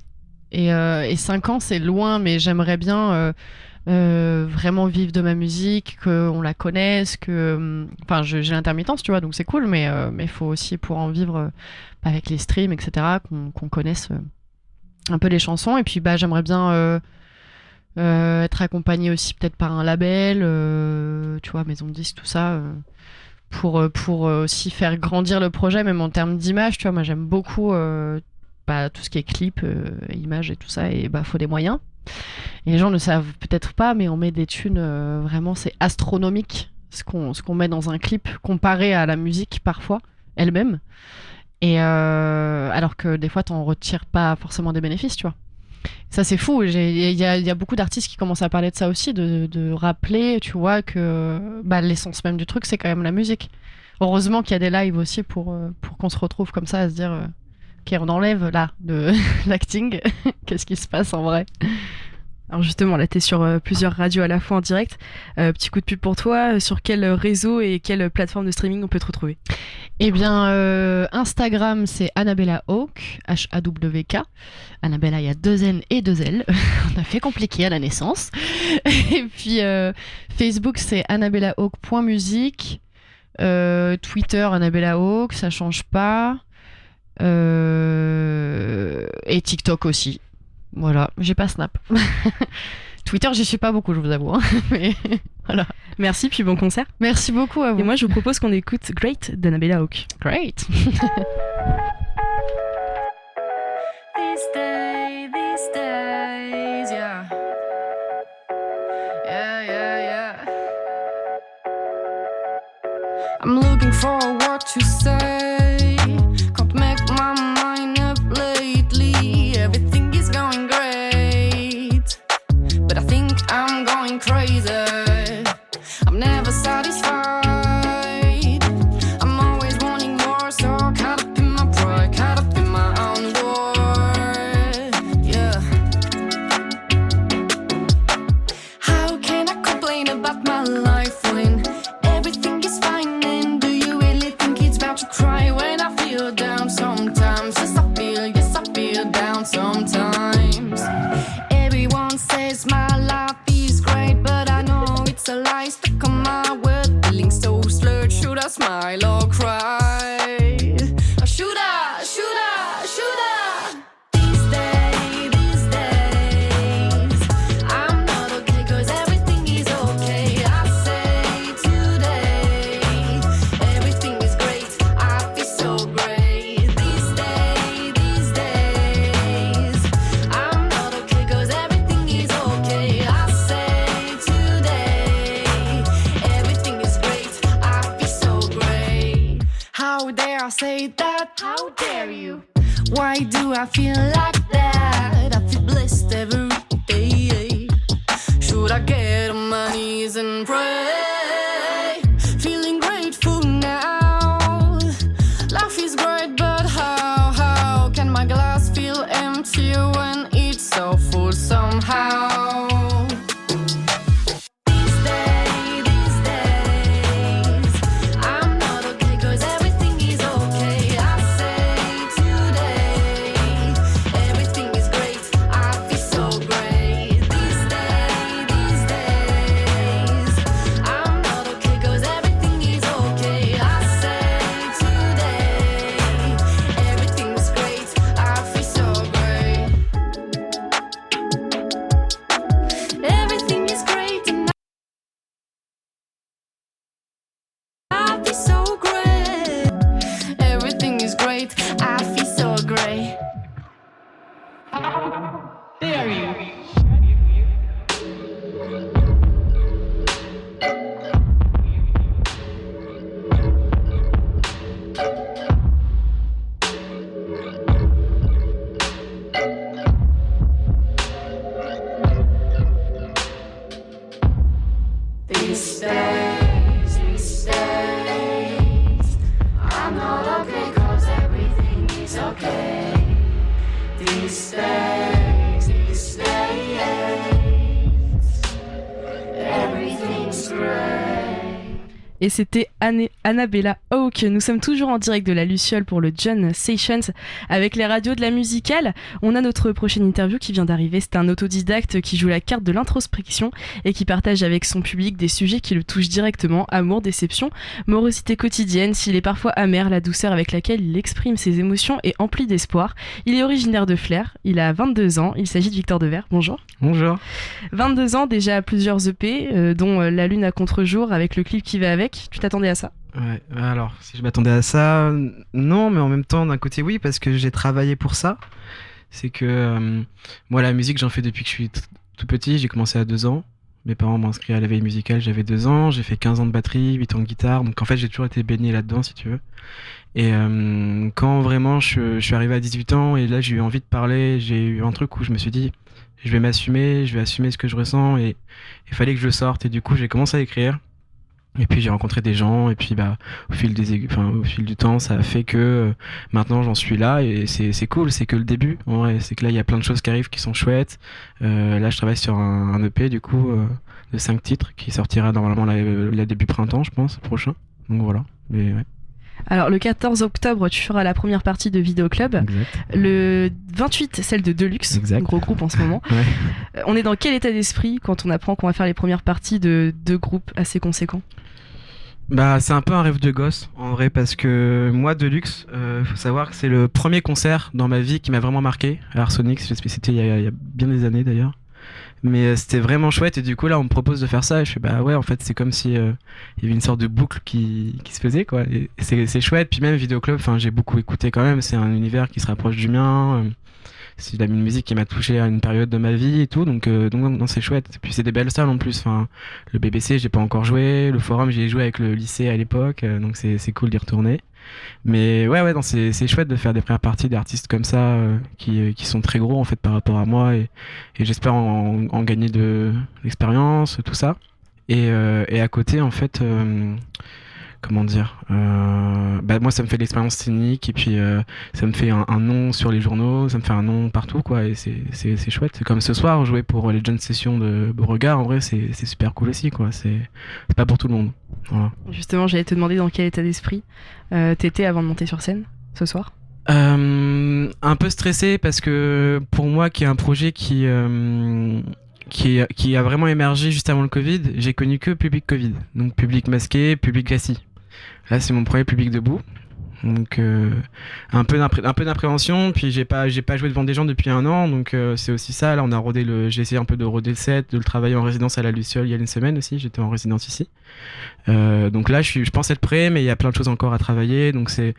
Et 5 ans, c'est loin, mais j'aimerais bien vraiment vivre de ma musique, qu'on la connaisse, enfin, j'ai l'intermittence, tu vois, donc c'est cool, mais il faut aussi, pour en vivre avec les streams, etc., qu'on connaisse un peu les chansons. Et puis, bah, j'aimerais bien être accompagnée aussi peut-être par un label, tu vois, maison de disques, tout ça, pour aussi faire grandir le projet, même en termes d'image, tu vois. Moi, j'aime beaucoup tout ce qui est clip, images et tout ça, et bah, faut des moyens. Et les gens ne savent peut-être pas, mais on met des thunes, vraiment, c'est astronomique ce qu'on met dans un clip comparé à la musique parfois elle-même. Et alors que des fois, t'en retires pas forcément des bénéfices, tu vois. Ça, c'est fou. Il y a beaucoup d'artistes qui commencent à parler de ça aussi, de rappeler, tu vois, que bah, l'essence même du truc, c'est quand même la musique. Heureusement qu'il y a des lives aussi pour qu'on se retrouve comme ça à se dire ok, on enlève là de l'acting. Qu'est-ce qui se passe en vrai?
Alors justement, là, t'es sur plusieurs radios à la fois en direct. Petit coup de pub pour toi. Sur quel réseau et quelle plateforme de streaming on peut te retrouver?
Eh bien, Instagram, c'est Annabella Hawk, H-A-W-K. Annabella, il y a 2 N et 2 L. On a fait compliqué à la naissance. Et puis, Facebook, c'est annabellahawk.music. Twitter, Annabella Hawk, ça change pas. Et TikTok aussi. Voilà, j'ai pas Snap. Twitter, j'y suis pas beaucoup, je vous avoue. Hein. Mais voilà.
Merci, puis bon concert.
Merci beaucoup à vous.
Et moi, je vous propose qu'on écoute Great d'Annabella Hawk.
Great.
These days, yeah. Yeah. I'm looking for what to say. Can't make my mind up lately. Everything is going great, but I think I'm going crazy. I'm never satisfied. I'm always wanting more, so caught up in my pride, caught up in my own world. Yeah. how dare I say that? How dare you? Why do I feel like that? I feel blessed every day. Should I get on my knees and pray? Feeling grateful now. Life is great, but how can my glass feel empty when it's so full somehow? These days, I'm not okay 'cause everything is okay. I say today, everything is great. I feel so great. These days, I'm not okay 'cause everything is okay. I say today, everything is great. I feel so great. Everything is great and I feel so great. Everything is great. I feel so great. Dare you? These days, I'm not okay 'cause everything is okay. These days, everything's great.
Et c'était Annabella Hawke. Nous sommes toujours en direct de la Luciole pour le John Sessions avec les radios de la musicale. On a notre prochaine interview qui vient d'arriver. C'est un autodidacte qui joue la carte de l'introspection et qui partage avec son public des sujets qui le touchent directement. Amour, déception, morosité quotidienne. S'il est parfois amer, la douceur avec laquelle il exprime ses émotions est emplie d'espoir. Il est originaire de Flers. Il a 22 ans. Il s'agit de Victor Devers. Bonjour.
Bonjour.
22 ans, déjà plusieurs EP, dont La Lune à contre-jour avec le clip qui va avec. Tu t'attendais à ça ?
Ouais, alors, si je m'attendais à ça, non, mais en même temps, d'un côté, oui, parce que j'ai travaillé pour ça. C'est que moi, la musique, j'en fais depuis que je suis tout petit. J'ai commencé à 2 ans. Mes parents m'ont inscrit à la veille musicale, j'avais 2 ans. J'ai fait 15 ans de batterie, 8 ans de guitare. Donc, en fait, j'ai toujours été baigné là-dedans, si tu veux. Et quand vraiment je suis arrivé à 18 ans, et là, j'ai eu envie de parler, j'ai eu un truc où je me suis dit, je vais m'assumer, je vais assumer ce que je ressens, et il fallait que je le sorte. Et du coup, j'ai commencé à écrire. Et puis j'ai rencontré des gens, et puis au fil du temps, ça a fait que maintenant j'en suis là, et c'est cool, c'est que le début. En vrai, c'est que là il y a plein de choses qui arrivent qui sont chouettes. Là je travaille sur un EP du coup de 5 titres qui sortira normalement la début printemps, je pense, prochain. Donc voilà. Mais ouais.
Alors le 14 octobre, tu feras la première partie de Vidéo Club.
Exact.
Le 28, celle de Deluxe,
Exact.
gros groupe en ce moment.
Ouais.
On est dans quel état d'esprit quand on apprend qu'on va faire les premières parties de 2 groupes assez conséquents ?
Bah c'est un peu un rêve de gosse en vrai, parce que moi Deluxe, faut savoir que c'est le premier concert dans ma vie qui m'a vraiment marqué à Arsonix. C'était il y a bien des années d'ailleurs, mais c'était vraiment chouette, et du coup là on me propose de faire ça, et je fais bah ouais, en fait c'est comme si il y avait une sorte de boucle qui se faisait quoi, et c'est chouette. Puis même Vidéo Club, enfin j'ai beaucoup écouté quand même, c'est un univers qui se rapproche du mien. C'est une musique qui m'a touché à une période de ma vie et tout, donc non, c'est chouette. Et puis c'est des belles salles en plus. Enfin, le BBC, j'ai pas encore joué. Le Forum, j'y ai joué avec le lycée à l'époque, donc c'est cool d'y retourner. Mais ouais, non, c'est chouette de faire des premières parties d'artistes comme ça, qui sont très gros en fait par rapport à moi, et j'espère en gagner de l'expérience, tout ça. Et à côté, en fait. Comment dire, moi ça me fait de l'expérience scénique, et puis ça me fait un nom sur les journaux, ça me fait un nom partout quoi, et c'est chouette. C'est comme ce soir jouer pour les John Sessions de Beauregard, en vrai c'est super cool aussi quoi, c'est pas pour tout le monde. Voilà.
Justement, j'allais te demander dans quel état d'esprit t'étais avant de monter sur scène ce soir.
Un peu stressé, parce que pour moi qui est un projet qui a vraiment émergé juste avant le Covid, j'ai connu que public Covid, donc public masqué, public assis. Là c'est mon premier public debout, donc un peu d'appréhension. Puis j'ai pas joué devant des gens depuis 1 an, donc c'est aussi ça. Là j'ai essayé un peu de roder le set, de le travailler en résidence à la Luciole il y a une semaine aussi, j'étais en résidence ici. Donc là je pense être prêt, mais il y a plein de choses encore à travailler, donc c'est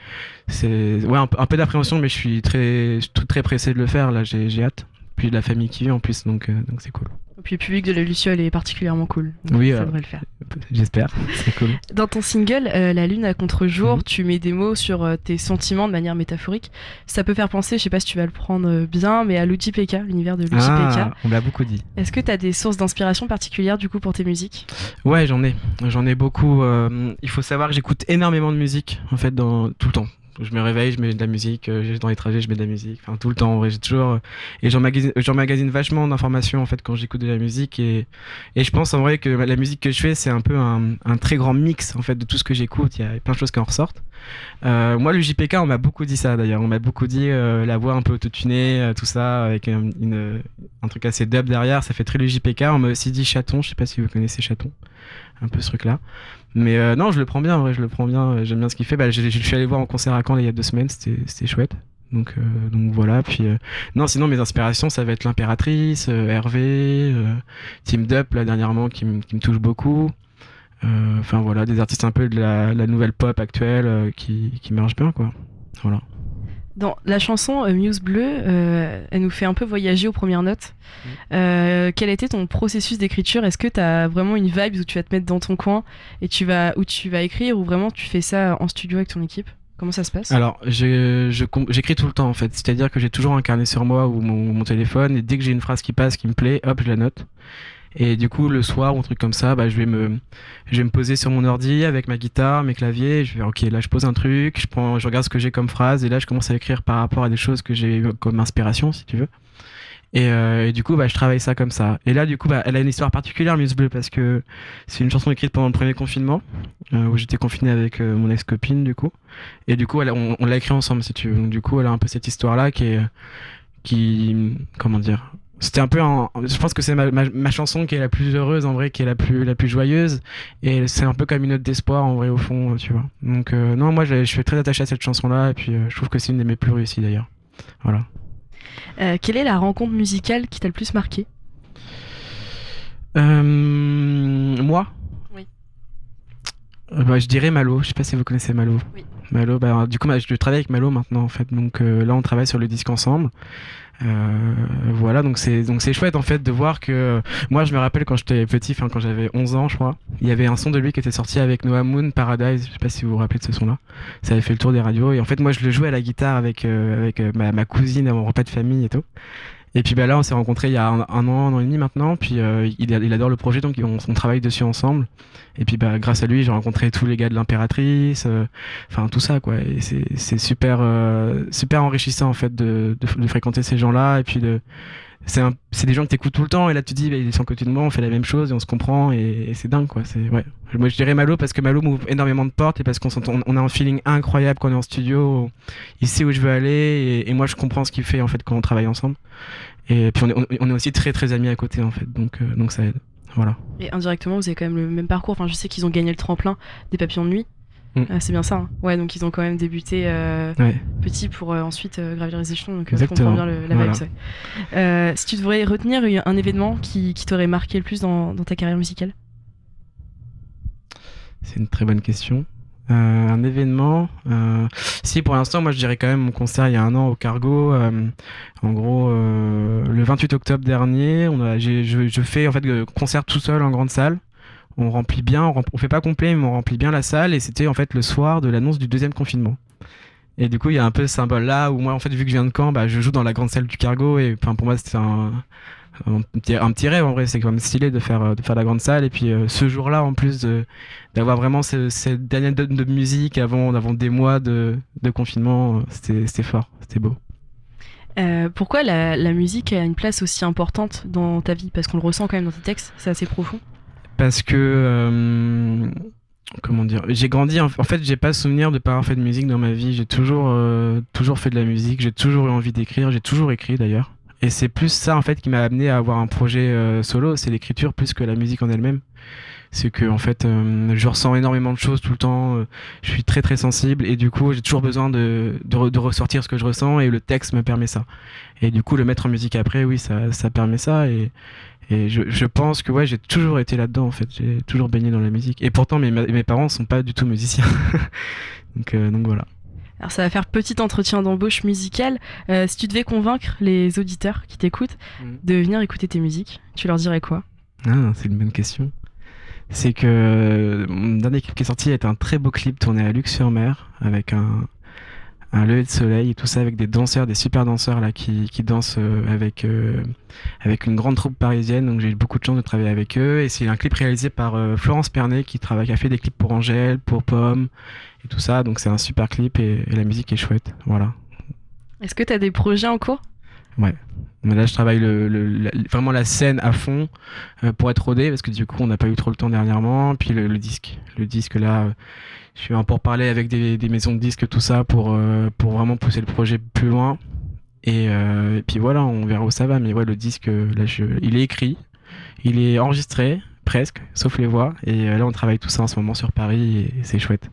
ouais, un peu d'appréhension, mais je suis très pressé de le faire là, j'ai hâte. Puis de la famille qui vit en plus, donc c'est cool.
Puis le public de la Luciole est particulièrement cool. Donc
Oui,
ça devrait le faire.
J'espère, c'est cool.
Dans ton single, La Lune à contre-jour,
Mhm.
tu mets des mots sur tes sentiments de manière métaphorique. Ça peut faire penser, je sais pas si tu vas le prendre bien, mais à Luigi PK, l'univers de Luigi
Ah, on me l'a beaucoup dit.
PK. Est-ce que tu as des sources d'inspiration particulières du coup pour tes musiques?
Ouais, j'en ai beaucoup. Il faut savoir que j'écoute énormément de musique en fait tout le temps. Je me réveille, je mets de la musique, dans les trajets, je mets de la musique, enfin tout le temps en vrai, j'ai toujours et j'emmagasine vachement d'informations en fait quand j'écoute de la musique et je pense en vrai que la musique que je fais, c'est un peu un très grand mix en fait de tout ce que j'écoute, il y a plein de choses qui en ressortent. Moi le JPK, on m'a beaucoup dit ça d'ailleurs, on m'a beaucoup dit la voix un peu autotunée, tout ça avec un truc assez dub derrière, ça fait très le JPK. On m'a aussi dit Chaton, je sais pas si vous connaissez Chaton, un peu ce truc là. Mais non, je le prends bien, en vrai, je le prends bien, j'aime bien ce qu'il fait. Bah, je suis allé voir en concert à Caen là, il y a 2 semaines, c'était chouette. Donc voilà, puis non, sinon mes inspirations, ça va être l'Impératrice, Hervé, Team Dup là dernièrement qui me touche beaucoup. Enfin voilà, des artistes un peu de la nouvelle pop actuelle qui marchent bien quoi. Voilà.
Dans la chanson Muse Bleue, elle nous fait un peu voyager aux premières notes. Quel a été ton processus d'écriture? Est-ce que tu as vraiment une vibe où tu vas te mettre dans ton coin et où tu vas écrire, ou vraiment tu fais ça en studio avec ton équipe? Comment ça se passe?
Alors, j'écris tout le temps en fait, c'est-à-dire que j'ai toujours un carnet sur moi ou mon téléphone, et dès que j'ai une phrase qui passe, qui me plaît, hop, je la note. Et du coup, le soir ou un truc comme ça, bah, je vais me poser sur mon ordi avec ma guitare, mes claviers, je vais, ok, là je pose un truc, je regarde ce que j'ai comme phrase, et là je commence à écrire par rapport à des choses que j'ai eu comme inspiration, si tu veux. Et du coup, bah, je travaille ça comme ça. Et là, du coup, bah, elle a une histoire particulière, Muse Bleue, parce que c'est une chanson écrite pendant le premier confinement, où j'étais confiné avec mon ex-copine, du coup. Et du coup, on l'a écrit ensemble, si tu veux. Donc, du coup, elle a un peu cette histoire-là comment dire? C'était un peu je pense que c'est ma chanson qui est la plus heureuse, en vrai, qui est la plus joyeuse. Et c'est un peu comme une note d'espoir, en vrai, au fond, tu vois. Donc, non, moi, je suis très attaché à cette chanson-là, et puis je trouve que c'est une de mes plus réussies, d'ailleurs. Voilà.
Quelle est la rencontre musicale qui t'a le plus marqué?
Moi?
Oui.
Bah, je dirais Malo, je sais pas si vous connaissez Malo.
Oui.
Malo, bah, du coup, je travaille avec Malo maintenant en fait, donc là on travaille sur le disque ensemble. Voilà, donc c'est chouette en fait de voir que moi je me rappelle quand j'étais petit, enfin quand j'avais 11 ans je crois, il y avait un son de lui qui était sorti avec Noah Moon, Paradise, je sais pas si vous vous rappelez de ce son là, ça avait fait le tour des radios, et en fait moi je le jouais à la guitare avec ma cousine à mon repas de famille et tout. Et puis bah là on s'est rencontrés il y a un an et demi maintenant, puis il adore le projet, donc on travaille dessus ensemble. Et puis bah grâce à lui j'ai rencontré tous les gars de l'Impératrice, enfin tout ça quoi. Et c'est super enrichissant en fait de fréquenter ces gens-là, et puis c'est des gens que t'écoutes tout le temps, et là tu te dis bah, ils sont à côté de moi, on fait la même chose et on se comprend, et c'est dingue quoi. Ouais. Moi je dirais Malo parce que Malo m'ouvre énormément de portes, et parce on a un feeling incroyable quand on est en studio, il sait où je veux aller, et moi je comprends ce qu'il fait en fait quand on travaille ensemble. Et puis on est aussi très très amis à côté en fait, donc ça aide. Voilà.
Et indirectement, vous avez quand même le même parcours. Enfin, je sais qu'ils ont gagné le tremplin des Papillons de Nuit. C'est bien ça, hein. Ouais, donc ils ont quand même débuté petit pour ensuite gravir les échelons. Donc je comprends bien la vibe. Ouais. Si tu devrais retenir un événement qui t'aurait marqué le plus dans ta carrière musicale?
C'est une très bonne question. Un événement, si pour l'instant moi je dirais quand même mon concert il y a un an au Cargo, en gros le 28 octobre dernier, je fais en fait concert tout seul en grande salle, on remplit bien, on fait pas complet mais on remplit bien la salle, et c'était en fait le soir de l'annonce du 2e confinement. Et du coup il y a un peu ce symbole là où moi en fait vu que je viens de Caen, bah, je joue dans la grande salle du Cargo, et pour moi c'était un petit rêve en vrai, c'est quand même stylé de faire la grande salle, et puis ce jour-là en plus d'avoir vraiment cette dernière donne de musique avant des mois de confinement, c'était fort, c'était beau.
Pourquoi la musique a une place aussi importante dans ta vie? Parce qu'on le ressent quand même dans tes textes, c'est assez profond.
Parce que comment dire, j'ai grandi en fait, j'ai pas souvenir de pas avoir fait de musique dans ma vie, j'ai toujours fait de la musique, j'ai toujours eu envie d'écrire, j'ai toujours écrit d'ailleurs. Et c'est plus ça en fait qui m'a amené à avoir un projet solo, c'est l'écriture plus que la musique en elle-même. C'est que en fait je ressens énormément de choses tout le temps, je suis très très sensible, et du coup j'ai toujours besoin de ressortir ce que je ressens, et le texte me permet ça. Et du coup le mettre en musique après, oui, ça permet ça, et je pense que ouais, j'ai toujours été là-dedans en fait, j'ai toujours baigné dans la musique. Et pourtant mes parents sont pas du tout musiciens. donc voilà.
Alors ça va faire petit entretien d'embauche musicale. Si tu devais convaincre les auditeurs qui t'écoutent de venir écouter tes musiques, tu leur dirais quoi?
Ah, c'est une bonne question. C'est que mon dernier clip qui est sorti est un très beau clip tourné à Luc-sur-Mer avec un lever de soleil et tout ça avec des danseurs, des super danseurs là qui dansent avec une grande troupe parisienne. Donc j'ai eu beaucoup de chance de travailler avec eux et c'est un clip réalisé par Florence Pernet qui a fait des clips pour Angèle, pour Pomme et tout ça. Donc c'est un super clip et la musique est chouette. Voilà.
Est-ce que tu as des projets en cours?
Ouais. Mais là je travaille vraiment la scène à fond pour être rodé parce que du coup on n'a pas eu trop le temps dernièrement. Puis le disque là. Je suis en pourparlers avec des maisons de disques, tout ça, pour vraiment pousser le projet plus loin. Et puis voilà, on verra où ça va. Mais ouais, le disque, là, il est écrit, il est enregistré, presque, sauf les voix. Et là, on travaille tout ça en ce moment sur Paris et c'est chouette.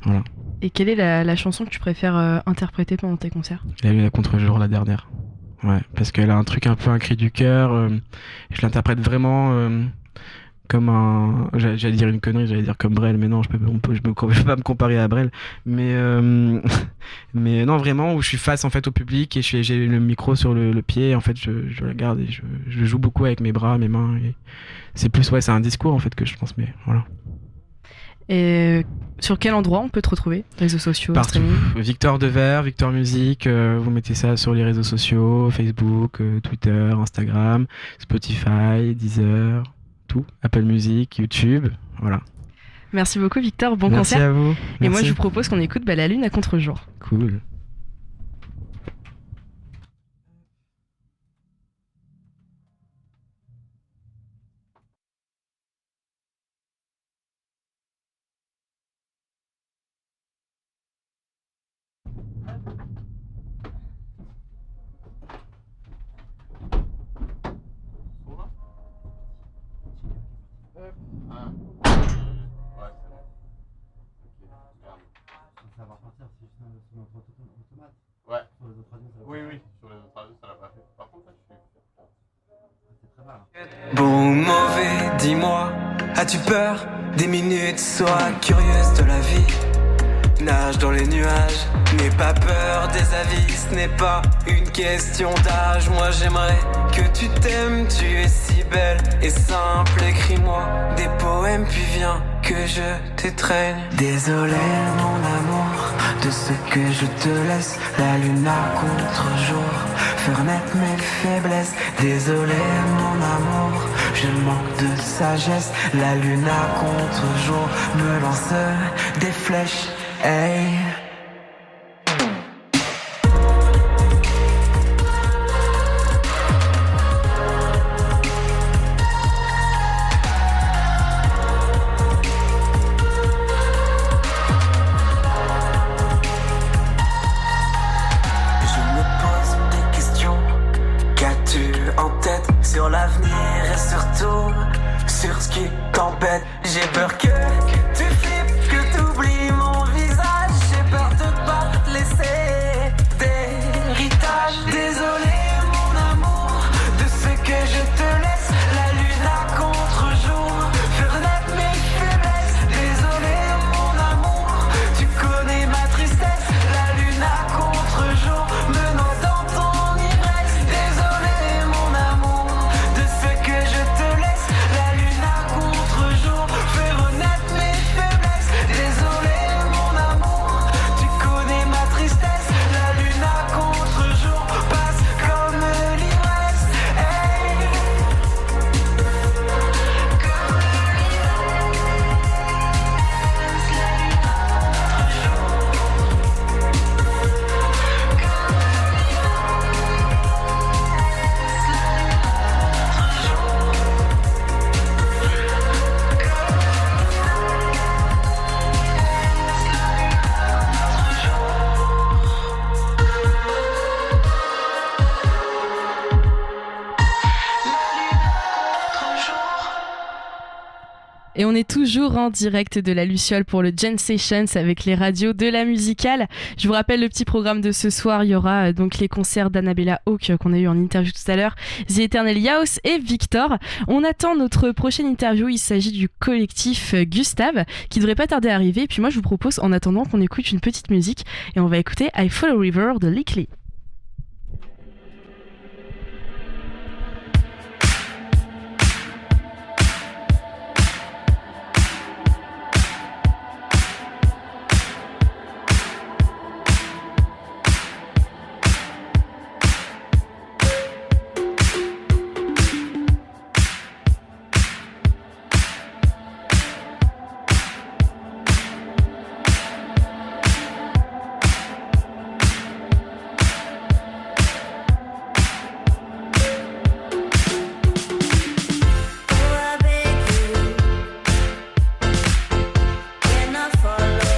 Voilà.
Et quelle est la chanson que tu préfères interpréter pendant tes concerts?
La Lune à contre-jour, la dernière. Ouais, parce qu'elle a un truc un peu un cri du cœur. Je l'interprète vraiment... comme un, j'allais dire une connerie, j'allais dire comme Brel, mais non, je peux pas me comparer à Brel, mais non, vraiment où je suis face en fait au public et j'ai le micro sur le pied, et en fait je regarde et je joue beaucoup avec mes bras, mes mains, et c'est plus c'est un discours en fait que je transmets, voilà.
Et sur quel endroit on peut te retrouver? Réseaux sociaux,
partout.
streaming?
Victor Devers, Victor Music, vous mettez ça sur les réseaux sociaux, Facebook, Twitter, Instagram, Spotify, Deezer, tout, Apple Music, YouTube, voilà.
Merci beaucoup Victor, bon
Merci
concert.
à vous.
Et
Merci.
moi je vous propose qu'on écoute La Lune à contre-jour.
Cool.
Bon ou mauvais, dis-moi, as-tu peur des minutes? Sois curieuse de la vie, nage dans les nuages, n'aie pas peur des avis, ce n'est pas une question d'âge. Moi j'aimerais que tu t'aimes, tu es si belle et simple. Écris-moi des poèmes puis viens que je t'étreigne. Désolé mon amour de ce que je te laisse, la lune à contre-jour, faire naître mes faiblesses. Désolé mon amour, je manque de sagesse, la lune à contre-jour me lance des flèches. Hey. Sur l'avenir et surtout sur ce qui t'embête. J'ai peur que tu flippes, que t'oublies mon visage. J'ai peur de pas te laisser d'héritage. Désolé mon amour de ce que je te laisse, la lune à contre-jour, faire naître mes faiblesses. Désolé mon amour, tu connais ma tristesse, la lune à contre-jour menant dans ton ivresse. Désolé mon amour de ce que je te laisse, la lune à contre-jour fait renaître mes
Et on est toujours en direct de la Luciole pour le Jam Sessions avec les radios de la musicale. Je vous rappelle le petit programme de ce soir. Il y aura donc les concerts d'Annabella Hawk qu'on a eu en interview tout à l'heure, The Eternal Yaos et Victor. On attend notre prochaine interview. Il s'agit du collectif Gustave qui devrait pas tarder à arriver. Et puis moi je vous propose en attendant qu'on écoute une petite musique et on va écouter I Follow River de Lickly.
I follow you.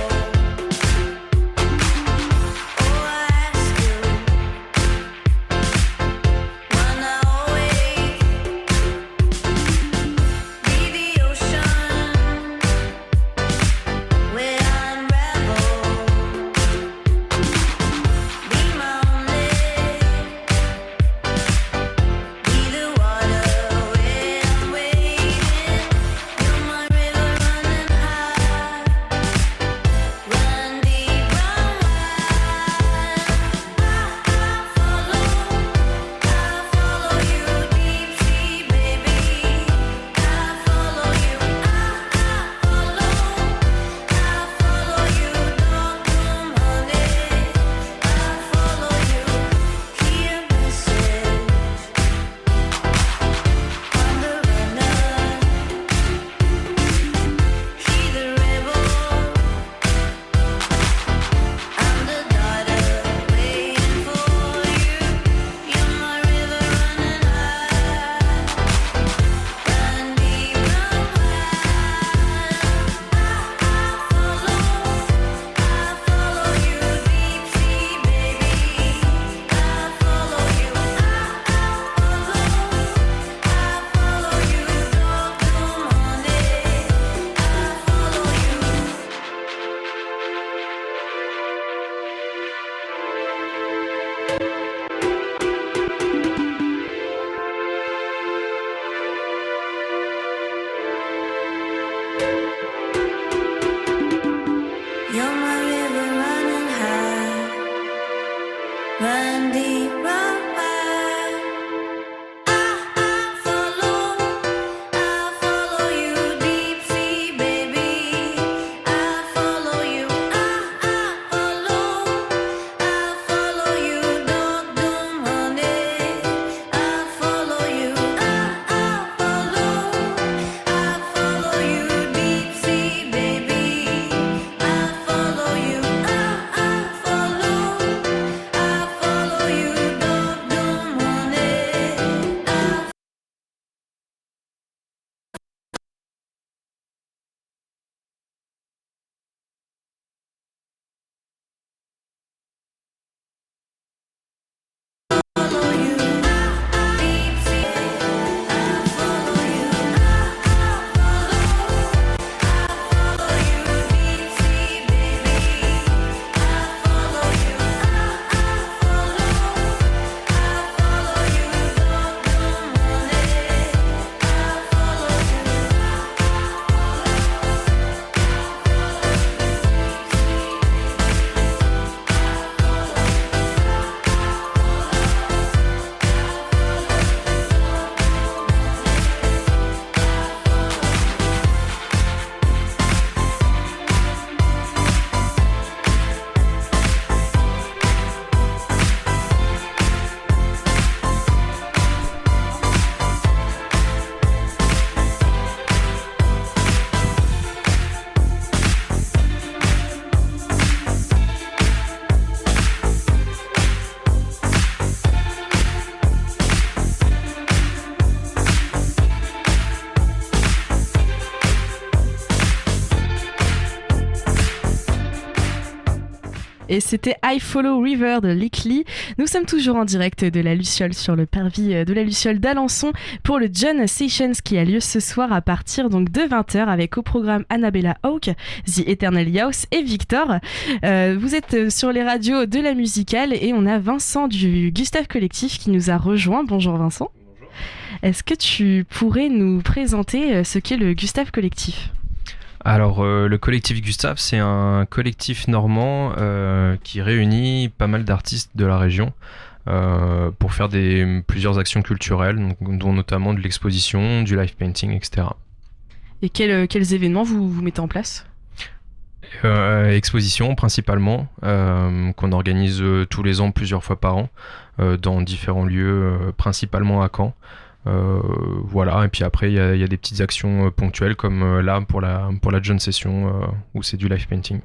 Et c'était I Follow River de Lickly. Nous sommes toujours en direct de la Luciole sur le parvis de la Luciole d'Alençon pour le John Sessions qui a lieu ce soir à partir donc de 20h avec au programme Annabella Hawke, The Eternal House et Victor. Vous êtes sur les radios de la musicale et on a Vincent du Gustave Collectif qui nous a rejoint. Bonjour Vincent. Bonjour. Est-ce que tu pourrais nous présenter ce qu'est le Gustave Collectif ?
Alors, le collectif Gustave, c'est un collectif normand qui réunit pas mal d'artistes de la région pour faire plusieurs actions culturelles, dont notamment de l'exposition, du live painting, etc. Et
quels événements vous mettez en place ?
Exposition principalement, qu'on organise tous les ans, plusieurs fois par an, dans différents lieux, principalement à Caen. Voilà, et puis après il y a des petites actions ponctuelles comme là pour la John Session où c'est du live painting.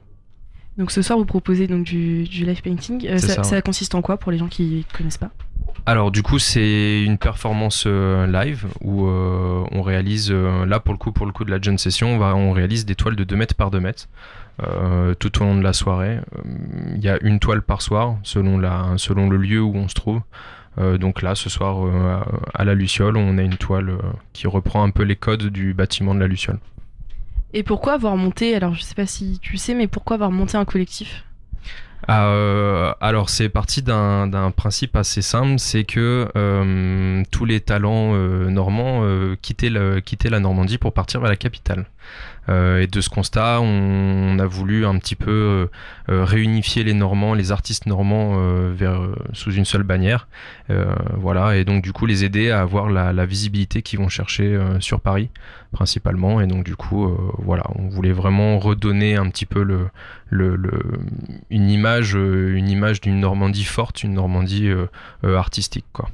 Donc ce soir vous proposez donc du live painting, ça consiste en quoi pour les gens qui ne connaissent pas ?
Alors du coup c'est une performance live où on réalise, là pour le coup de la John Session, on réalise des toiles de 2 mètres par 2 mètres tout au long de la soirée. Il y a une toile par soir selon le lieu où on se trouve. Donc là, ce soir, à la Luciole, on a une toile qui reprend un peu les codes du bâtiment de la Luciole.
Et pourquoi avoir monté, alors je sais pas si tu sais, mais pourquoi avoir monté un collectif ?
Alors c'est parti d'un principe assez simple, c'est que tous les talents normands quittaient la Normandie pour partir vers la capitale. Et de ce constat, on a voulu un petit peu réunifier les Normands, les artistes normands sous une seule bannière. Voilà, et donc du coup les aider à avoir la visibilité qu'ils vont chercher sur Paris principalement. Et donc du coup, voilà, on voulait vraiment redonner un petit peu une image d'une Normandie forte, une Normandie artistique, quoi.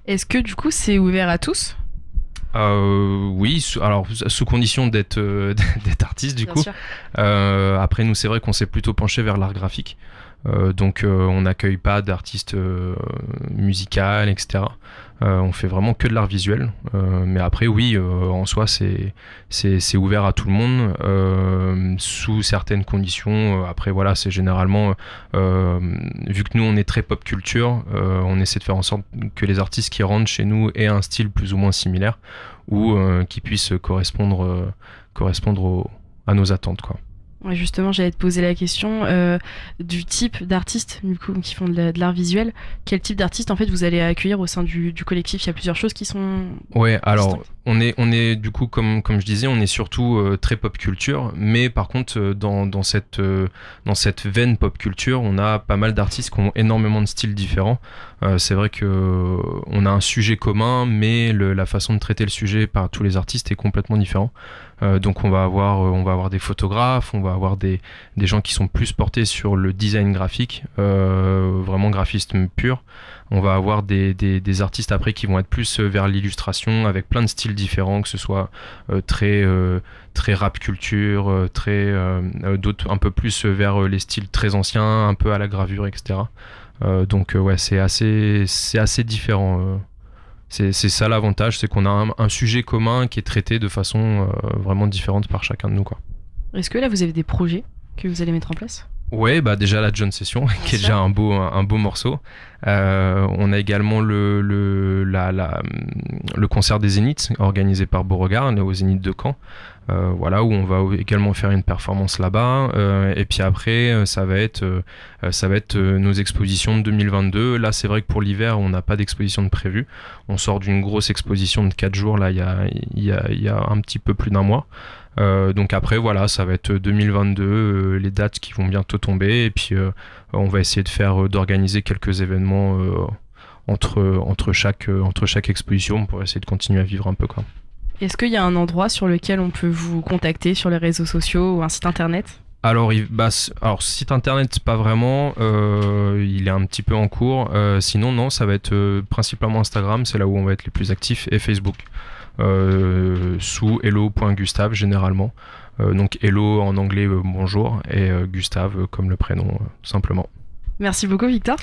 Est-ce que du coup c'est ouvert à tous ? Oui, alors sous condition d'être artiste du coup. Après nous c'est vrai qu'on s'est plutôt penché vers l'art graphique, donc on n'accueille pas d'artistes musicales, etc. On fait vraiment que de l'art visuel, mais après oui, en soi c'est ouvert à tout le monde sous certaines conditions. Après voilà, c'est généralement vu que nous on est très pop culture, on essaie de faire en sorte que les artistes qui rentrent chez nous aient un style plus ou moins similaire ou qui puissent correspondre à nos attentes, quoi.
Ouais, justement, j'allais te poser la question du type d'artistes du coup, qui font de l'art visuel. Quel type d'artistes en fait vous allez accueillir au sein du collectif ? Il y a plusieurs choses qui sont... Ouais, alors on est du coup comme je disais, on est surtout très pop culture, mais par contre dans cette veine pop culture, on a pas mal d'artistes qui ont énormément de styles différents. C'est vrai que on a un sujet commun, mais la façon de traiter le sujet par tous les artistes est complètement différent. Donc on va avoir des photographes, on va avoir des gens qui sont plus portés sur le design graphique, vraiment graphisme pur. On va avoir des artistes après qui vont être plus vers l'illustration avec plein de styles différents, que ce soit très rap culture, d'autres un peu plus vers les styles très anciens, un peu à la gravure, etc. Donc ouais, c'est assez différent. C'est ça l'avantage, c'est qu'on a un sujet commun qui est traité de façon vraiment différente par chacun de nous, quoi. Est-ce que là vous avez des projets que vous allez mettre en place ?
Ouais, bah déjà la John Session, qui est déjà un beau morceau. On a également le concert des Zéniths organisé par Beauregard, au Zénith de Caen. Voilà, où on va également faire une performance là-bas. Et puis après, ça va être nos expositions de 2022. Là, c'est vrai que pour l'hiver, on n'a pas d'exposition de prévue. On sort d'une grosse exposition de 4 jours, là, il y a un petit peu plus d'un mois. Donc après voilà, ça va être 2022, les dates qui vont bientôt tomber, et puis on va essayer d'organiser quelques événements entre chaque exposition pour essayer de continuer à vivre un peu, quoi.
Est-ce qu'il y a un endroit sur lequel on peut vous contacter sur les réseaux sociaux ou un site internet ?
Alors site internet pas vraiment, il est un petit peu en cours. Sinon non, ça va être principalement Instagram, c'est là où on va être les plus actifs, et Facebook. Sous hello.gustave généralement, donc hello en anglais bonjour, et Gustave comme le prénom, tout simplement.
Merci beaucoup Victor.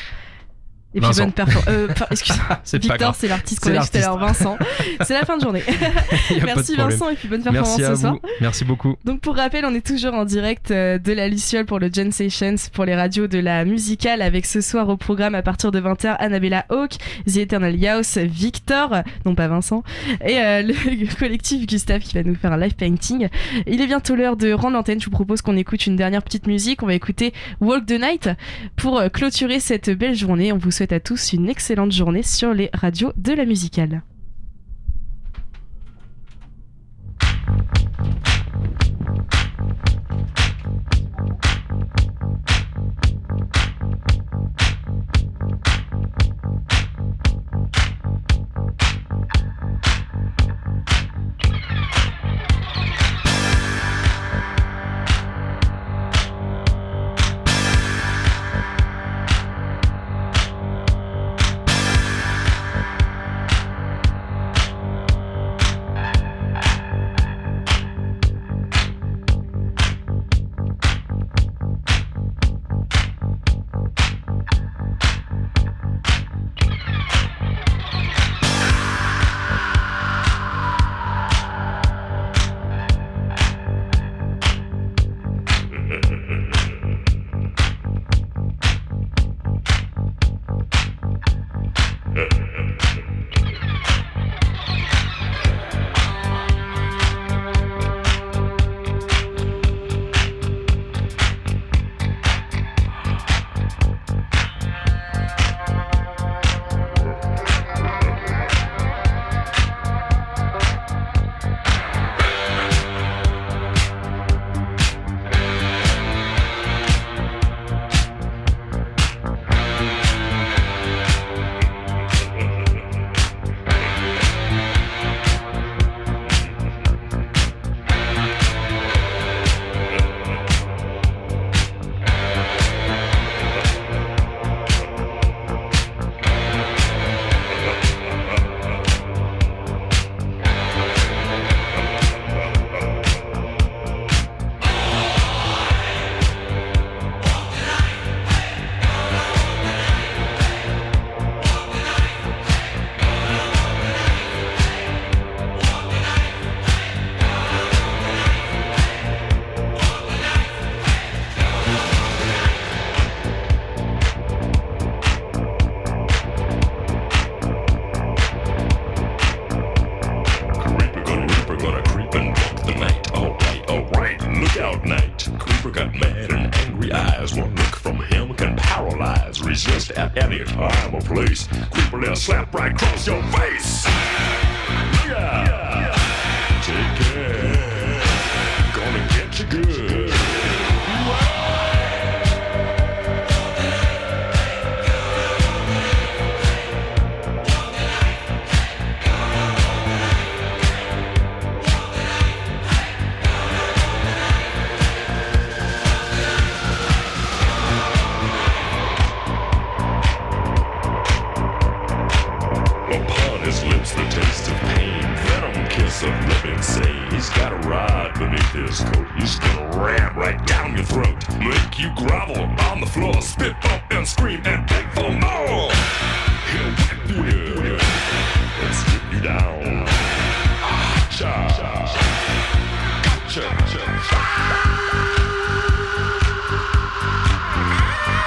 Et puis
Vincent.
bonne performance. Excusez-moi.
C'est pas
Victor,
grave.
c'est l'artiste
C'est
qu'on a dit tout à l'heure.
l'artiste.
Vincent. C'est la fin de journée.
Y a pas
Merci
de problème.
Vincent et puis bonne performance
Merci à
ce soir.
vous. Merci beaucoup.
Donc pour rappel, on est toujours en direct de la Luciole pour le Jam Sessions pour les radios de la musicale avec ce soir au programme à partir de 20h Annabella Hawk, The Eternal Yaos, Victor, non pas Vincent, et le collectif Gustave qui va nous faire un live painting. Il est bientôt l'heure de rendre l'antenne. Je vous propose qu'on écoute une dernière petite musique. On va écouter Walk the Night pour clôturer cette belle journée. On vous souhaite à tous une excellente journée sur les radios de la musicale.
Resist at any time or place. Creeper, they'll slap right across your face. Yeah. Take care. Gonna get you good. Upon his lips the taste of pain, venom kiss of living insane. He's got a rod beneath his coat, he's gonna ram right down your throat, make you grovel on the floor, spit up and scream and beg for more.